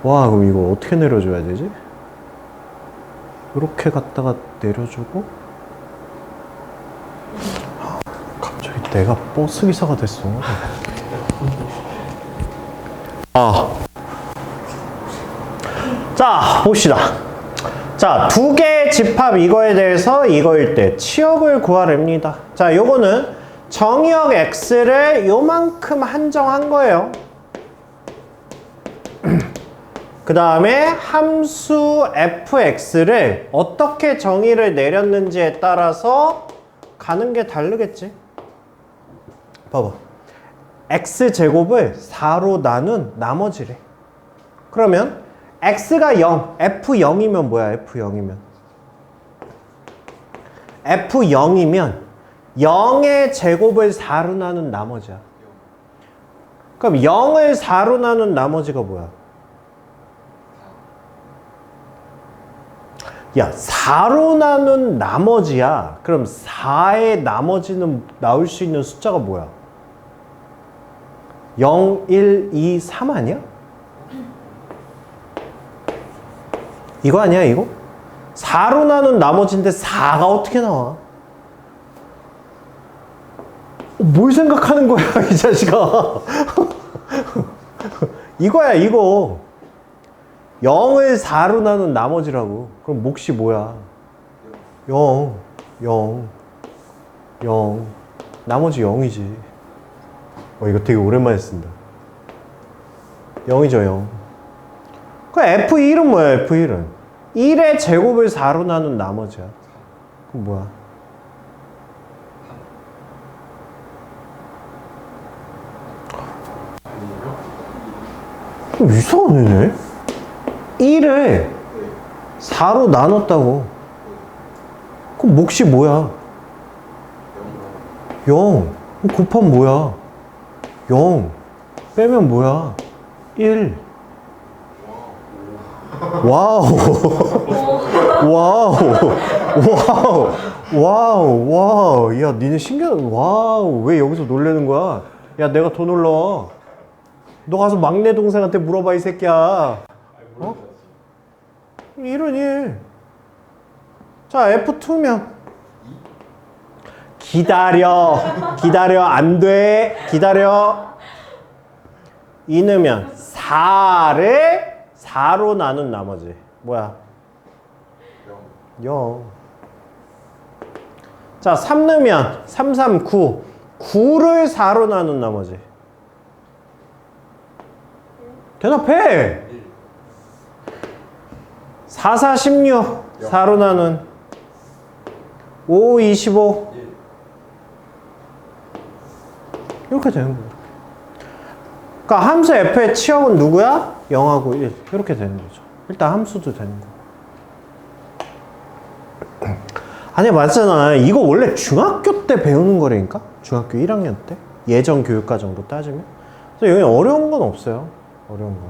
와, 그럼 이거 어떻게 내려줘야 되지? 이렇게 갔다가 내려주고 갑자기 내가 버스 기사가 됐어. 자, 봅시다. 자, 두 개의 집합 이거에 대해서 이거일 때 치역을 구하랍니다. 자, 요거는 정의역 x를 요만큼 한정한 거예요. 그 다음에 함수 fx를 어떻게 정의를 내렸는지에 따라서 가는 게 다르겠지. 봐봐. x제곱을 4로 나눈 나머지래. 그러면 x가 0, f0이면 뭐야? f0이면 0의 제곱을 4로 나눈 나머지야. 그럼 0을 4로 나눈 나머지가 뭐야? 야, 4로 나눈 나머지야. 그럼 4의 나머지는 나올 수 있는 숫자가 뭐야? 0, 1, 2, 3 아니야? 이거 아니야, 이거? 4로 나눈 나머지인데 4가 어떻게 나와? 뭘 생각하는 거야, 이 자식아? 이거야, 이거. 0을 4로 나눈 나머지라고. 그럼 몫이 뭐야? 0, 0, 0. 나머지 0이지. 이거 되게 오랜만에 쓴다. 0이죠, 0. 그 F1은 뭐야, F1은? 1의 제곱을 4로 나눈 나머지야. 그럼 뭐야? 이상하네. 1을 4로 나눴다고. 그럼 몫이 뭐야? 0. 곱하면 뭐야? 0. 빼면 뭐야? 1. 와우. 와우. 와우. 와우. 와우. 야, 니네 신기하다. 와우. 왜 여기서 놀래는 거야? 야, 내가 더 놀러. 너 가서 막내 동생한테 물어봐, 이 새끼야. 어? 1은 1. 자, F2면. 기다려. 안 돼. 기다려. 2 넣으면 4를 4로 나눈 나머지. 뭐야? 0. 자, 3 넣으면 3, 3, 9. 9를 4로 나눈 나머지. 대답해! 4, 4, 16. 4로 나눈. 5, 25. 이렇게 되는 거야. 그러니까 함수 f의 치역은 누구야? 0하고 1. 이렇게 되는 거죠. 일단 함수도 되는 거. 아니 맞잖아. 이거 원래 중학교 때 배우는 거라니까? 중학교 1학년 때? 예전 교육과정으로 따지면. 그래서 여기 어려운 건 없어요. 어려운 건.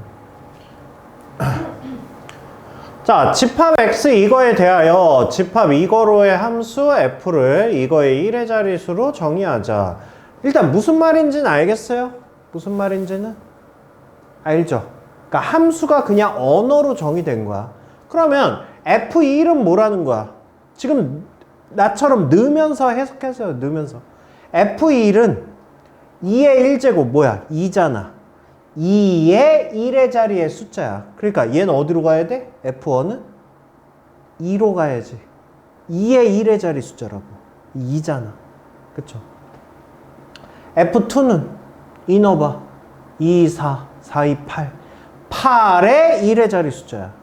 자, 집합 x 이거에 대하여 집합 이거로의 함수 f를 이거의 1의 자릿수로 정의하자. 일단 무슨 말인지는 알겠어요? 무슨 말인지는? 알죠? 그러니까 함수가 그냥 언어로 정의된 거야. 그러면 f1은 뭐라는 거야? 지금 나처럼 넣으면서 해석하세요. 넣으면서. f1은 2의 1제곱 뭐야? 2잖아. 2의 1의 자리의 숫자야. 그러니까 얘는 어디로 가야 돼? F1은 2로 가야지. 2의 1의 자리 숫자라고. 2잖아. 그쵸? F2는 2 넣어봐. 2, 4, 4, 2, 8. 8의 1의 자리 숫자야.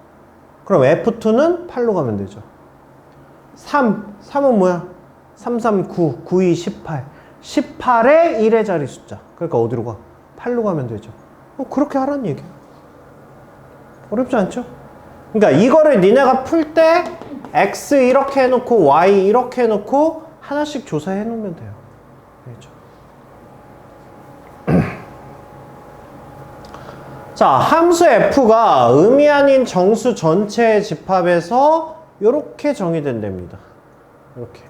그럼 F2는 8로 가면 되죠. 3은 뭐야? 3, 3, 9, 9, 2, 18. 18의 1의 자리 숫자. 그러니까 어디로 가? 8로 가면 되죠. 그렇게 하라는 얘기야. 어렵지 않죠? 그러니까 이거를 니네가 풀 때 x 이렇게 해놓고 y 이렇게 해놓고 하나씩 조사해 놓으면 돼요. 알겠죠? 자, 함수 f가 의미 아닌 정수 전체의 집합에서 이렇게 정의된답니다. 이렇게.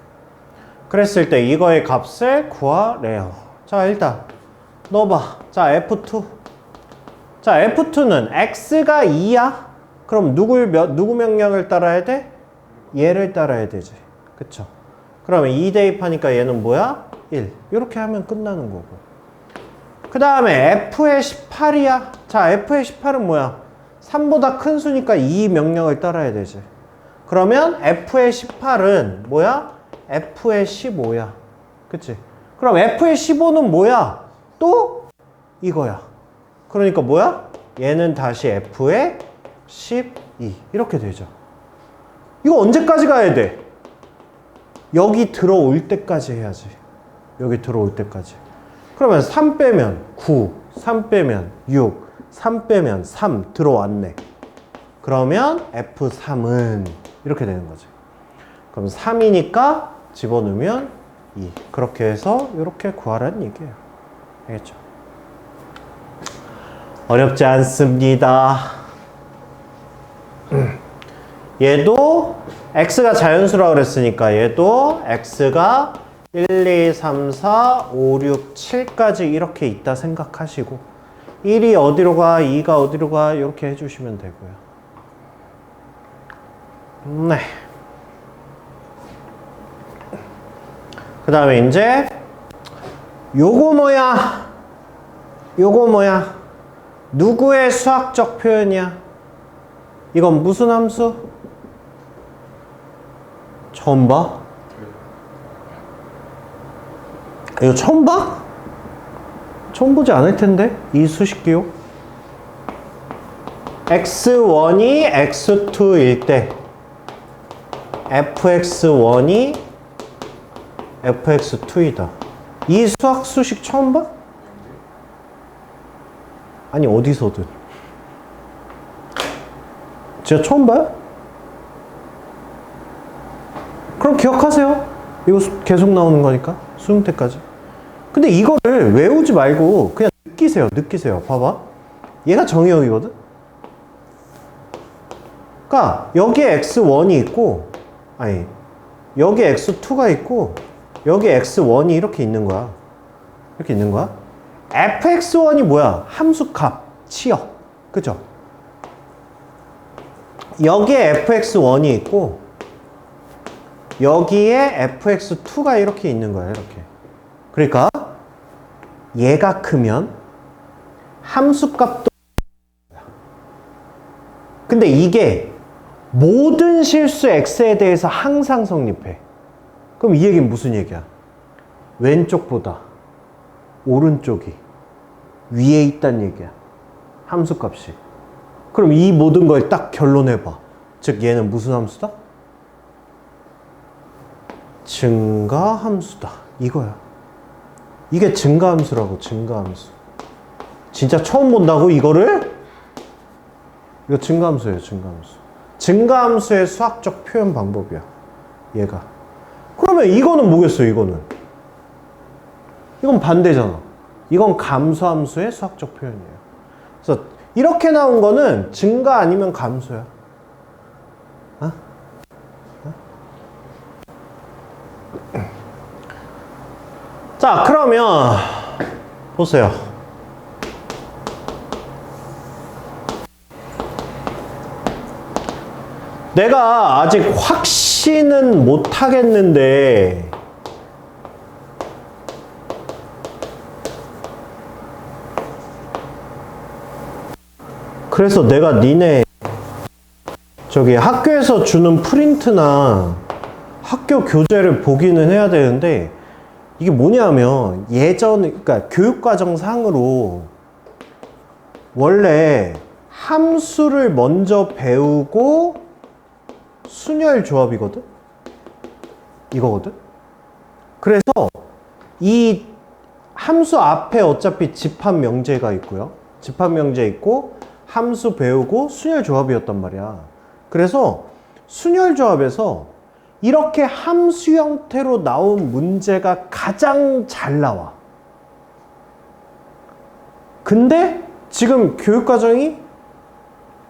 그랬을 때 이거의 값을 구하래요. 자, 일단 넣어봐. 자, F2. 자, F2는 x가 2야? 그럼 누구 명령을 따라야 돼? 얘를 따라야 되지. 그쵸? 그러면 2 대입하니까 얘는 뭐야? 1. 이렇게 하면 끝나는 거고. 그 다음에 F의 18이야. 자, F의 18은 뭐야? 3보다 큰 수니까 2 명령을 따라야 되지. 그러면 F의 18은 뭐야? F의 15야. 그치? 그럼 F의 15는 뭐야? 또 이거야. 그러니까 뭐야? 얘는 다시 F의 12. 이렇게 되죠. 이거 언제까지 가야 돼? 여기 들어올 때까지 해야지. 여기 들어올 때까지. 그러면 3 빼면 9, 3 빼면 6, 3 빼면 3 들어왔네. 그러면 F3은 이렇게 되는 거지. 그럼 3이니까 집어넣으면 2. 그렇게 해서 이렇게 구하라는 얘기예요. 알겠죠? 어렵지 않습니다. 얘도 x가 자연수라고 그랬으니까 얘도 x가 1, 2, 3, 4, 5, 6, 7까지 이렇게 있다 생각하시고 1이 어디로 가, 2가 어디로 가 이렇게 해주시면 되고요. 네. 그 다음에 이제 요거 뭐야? 요거 뭐야? 누구의 수학적 표현이야? 이건 무슨 함수? 처음 봐? 이거 처음 봐? 처음 보지 않을 텐데? 이 수식 기호? x1이 x2일 때 fx1이 fx2이다. 이 수학 수식 처음 봐? 아니 어디서든. 진짜 처음 봐요? 그럼 기억하세요. 이거 계속 나오는 거니까 수능 때까지. 근데 이거를 외우지 말고 그냥 느끼세요. 느끼세요. 봐봐. 얘가 정의역이거든? 그러니까 여기에 x1이 있고 아니 여기에 x2가 있고 여기에 x1이 이렇게 있는 거야. 이렇게 있는 거야. fx1이 뭐야? 함수값, 치역. 그죠? 여기에 fx1이 있고 여기에 fx2가 이렇게 있는 거야. 이렇게. 그러니까 얘가 크면 함수값도 근데 이게 모든 실수 x에 대해서 항상 성립해. 그럼 이 얘기는 무슨 얘기야? 왼쪽보다 오른쪽이 위에 있다는 얘기야. 함수값이. 그럼 이 모든 걸 딱 결론해봐. 즉 얘는 무슨 함수다? 증가함수다. 이거야. 이게 증가함수라고. 증가함수. 진짜 처음 본다고 이거를? 이거 증가함수예요, 증가함수. 증가함수의 수학적 표현 방법이야, 얘가. 그러면 이거는 뭐겠어요, 이거는? 이건 반대잖아. 이건 감소함수의 수학적 표현이에요. 그래서 이렇게 나온 거는 증가 아니면 감소야. 어? 어? 자, 그러면 보세요. 내가 아직 확신은 못 하겠는데 그래서 내가 니네 저기 학교에서 주는 프린트나 학교 교재를 보기는 해야 되는데 이게 뭐냐면 그러니까 교육과정상으로 원래 함수를 먼저 배우고 순열 조합이거든? 이거거든? 그래서 이 함수 앞에 어차피 집합 명제가 있고요. 집합 명제 있고 함수 배우고 순열 조합이었단 말이야. 그래서 순열 조합에서 이렇게 함수 형태로 나온 문제가 가장 잘 나와. 근데 지금 교육과정이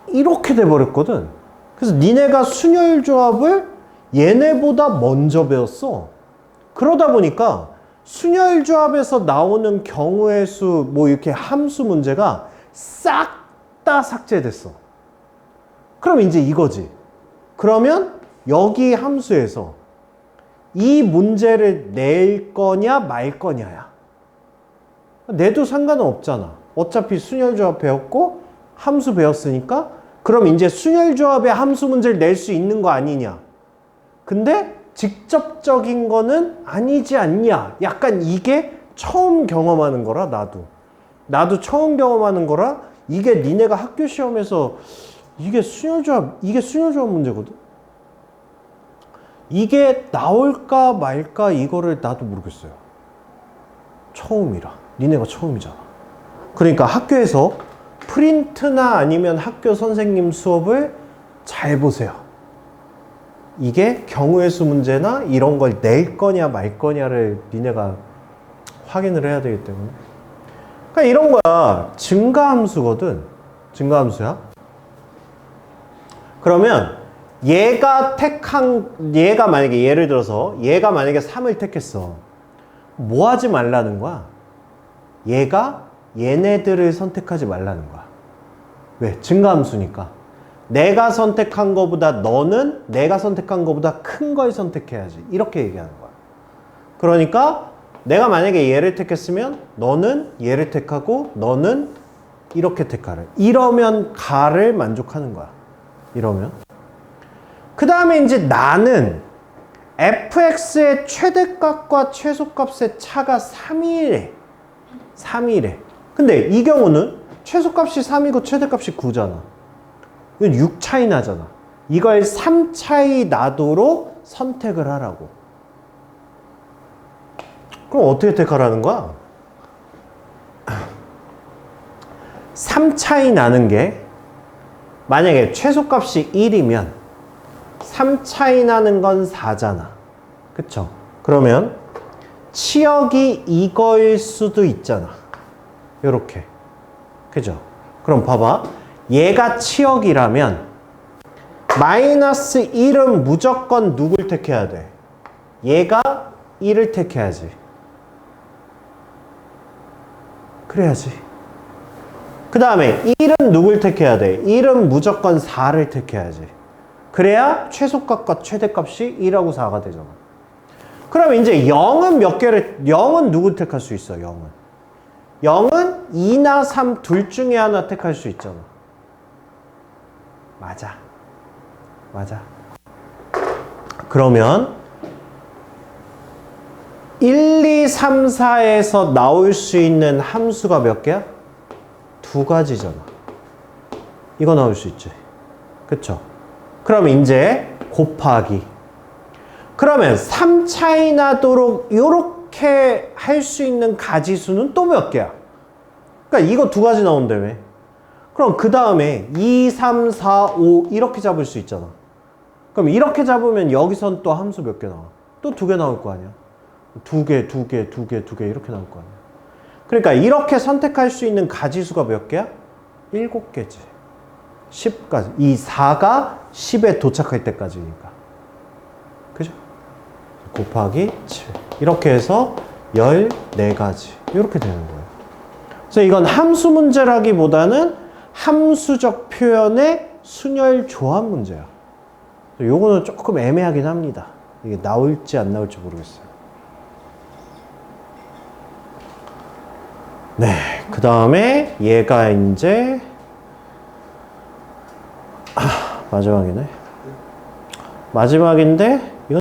이렇게 돼버렸거든. 그래서 니네가 순열 조합을 얘네보다 먼저 배웠어. 그러다 보니까 순열 조합에서 나오는 경우의 수, 뭐 이렇게 함수 문제가 싹 다 삭제됐어. 그럼 이제 이거지. 그러면 여기 함수에서 이 문제를 낼 거냐 말 거냐야. 내도 상관은 없잖아. 어차피 순열조합 배웠고 함수 배웠으니까 그럼 이제 순열조합의 함수 문제를 낼 수 있는 거 아니냐. 근데 직접적인 거는 아니지 않냐. 약간 이게 처음 경험하는 거라 나도 처음 경험하는 거라 이게 니네가 학교 시험에서 이게 순열조합 문제거든? 이게 나올까 말까 이거를 나도 모르겠어요. 처음이라. 니네가 처음이잖아. 그러니까 학교에서 프린트나 아니면 학교 선생님 수업을 잘 보세요. 이게 경우의 수 문제나 이런 걸 낼 거냐 말 거냐를 니네가 확인을 해야 되기 때문에. 그러니까 이런 거야. 증가함수거든. 증가함수야. 그러면 얘가 만약에 예를 들어서 얘가 만약에 3을 택했어. 뭐 하지 말라는 거야? 얘가 얘네들을 선택하지 말라는 거야. 왜? 증가함수니까. 내가 선택한 거보다 너는 내가 선택한 거보다 큰 걸 선택해야지. 이렇게 얘기하는 거야. 그러니까 내가 만약에 얘를 택했으면 너는 얘를 택하고 너는 이렇게 택하래. 이러면 가를 만족하는 거야. 이러면. 그 다음에 이제 나는 fx의 최대값과 최소값의 차가 3이래. 3이래. 근데 이 경우는 최소값이 3이고 최대값이 9잖아. 이건 6 차이 나잖아. 이걸 3 차이 나도록 선택을 하라고. 그럼 어떻게 택하라는 거야? 3 차이 나는 게 만약에 최소값이 1이면 3 차이 나는 건 4잖아. 그쵸? 그러면 치역이 이거일 수도 있잖아. 요렇게. 그죠? 그럼 봐봐. 얘가 치역이라면 마이너스 1은 무조건 누굴 택해야 돼? 얘가 1을 택해야지. 그래야지. 그 다음에 1은 누굴 택해야 돼? 1은 무조건 4를 택해야지. 그래야 최소값과 최대값이 1하고 4가 되잖아. 그럼 이제 0은 누구 택할 수 있어? 0은 2나 3 둘 중에 하나 택할 수 있잖아. 맞아. 그러면 1, 2, 3, 4에서 나올 수 있는 함수가 몇 개야? 2가지잖아. 이거 나올 수 있지. 그쵸? 그럼 이제 곱하기. 그러면 3 차이 나도록 요렇게 할 수 있는 가지수는 또 몇 개야? 그러니까 이거 2가지 나온다며. 그럼 그 다음에 2, 3, 4, 5 이렇게 잡을 수 있잖아. 그럼 이렇게 잡으면 여기선 또 함수 몇 개 나와? 또 2개 나올 거 아니야. 2개, 2개, 2개, 2개 이렇게 나올 거 아니야. 그러니까 이렇게 선택할 수 있는 가지수가 몇 개야? 7개지. 10까지. 이 4가 10에 도착할 때까지니까. 그죠? 곱하기 7. 이렇게 해서 14가지. 이렇게 되는 거예요. 그래서 이건 함수 문제라기보다는 함수적 표현의 순열 조합 문제야. 요거는 조금 애매하긴 합니다. 이게 나올지 안 나올지 모르겠어요. 네, 그 다음에 얘가 이제 마지막이네. 마지막인데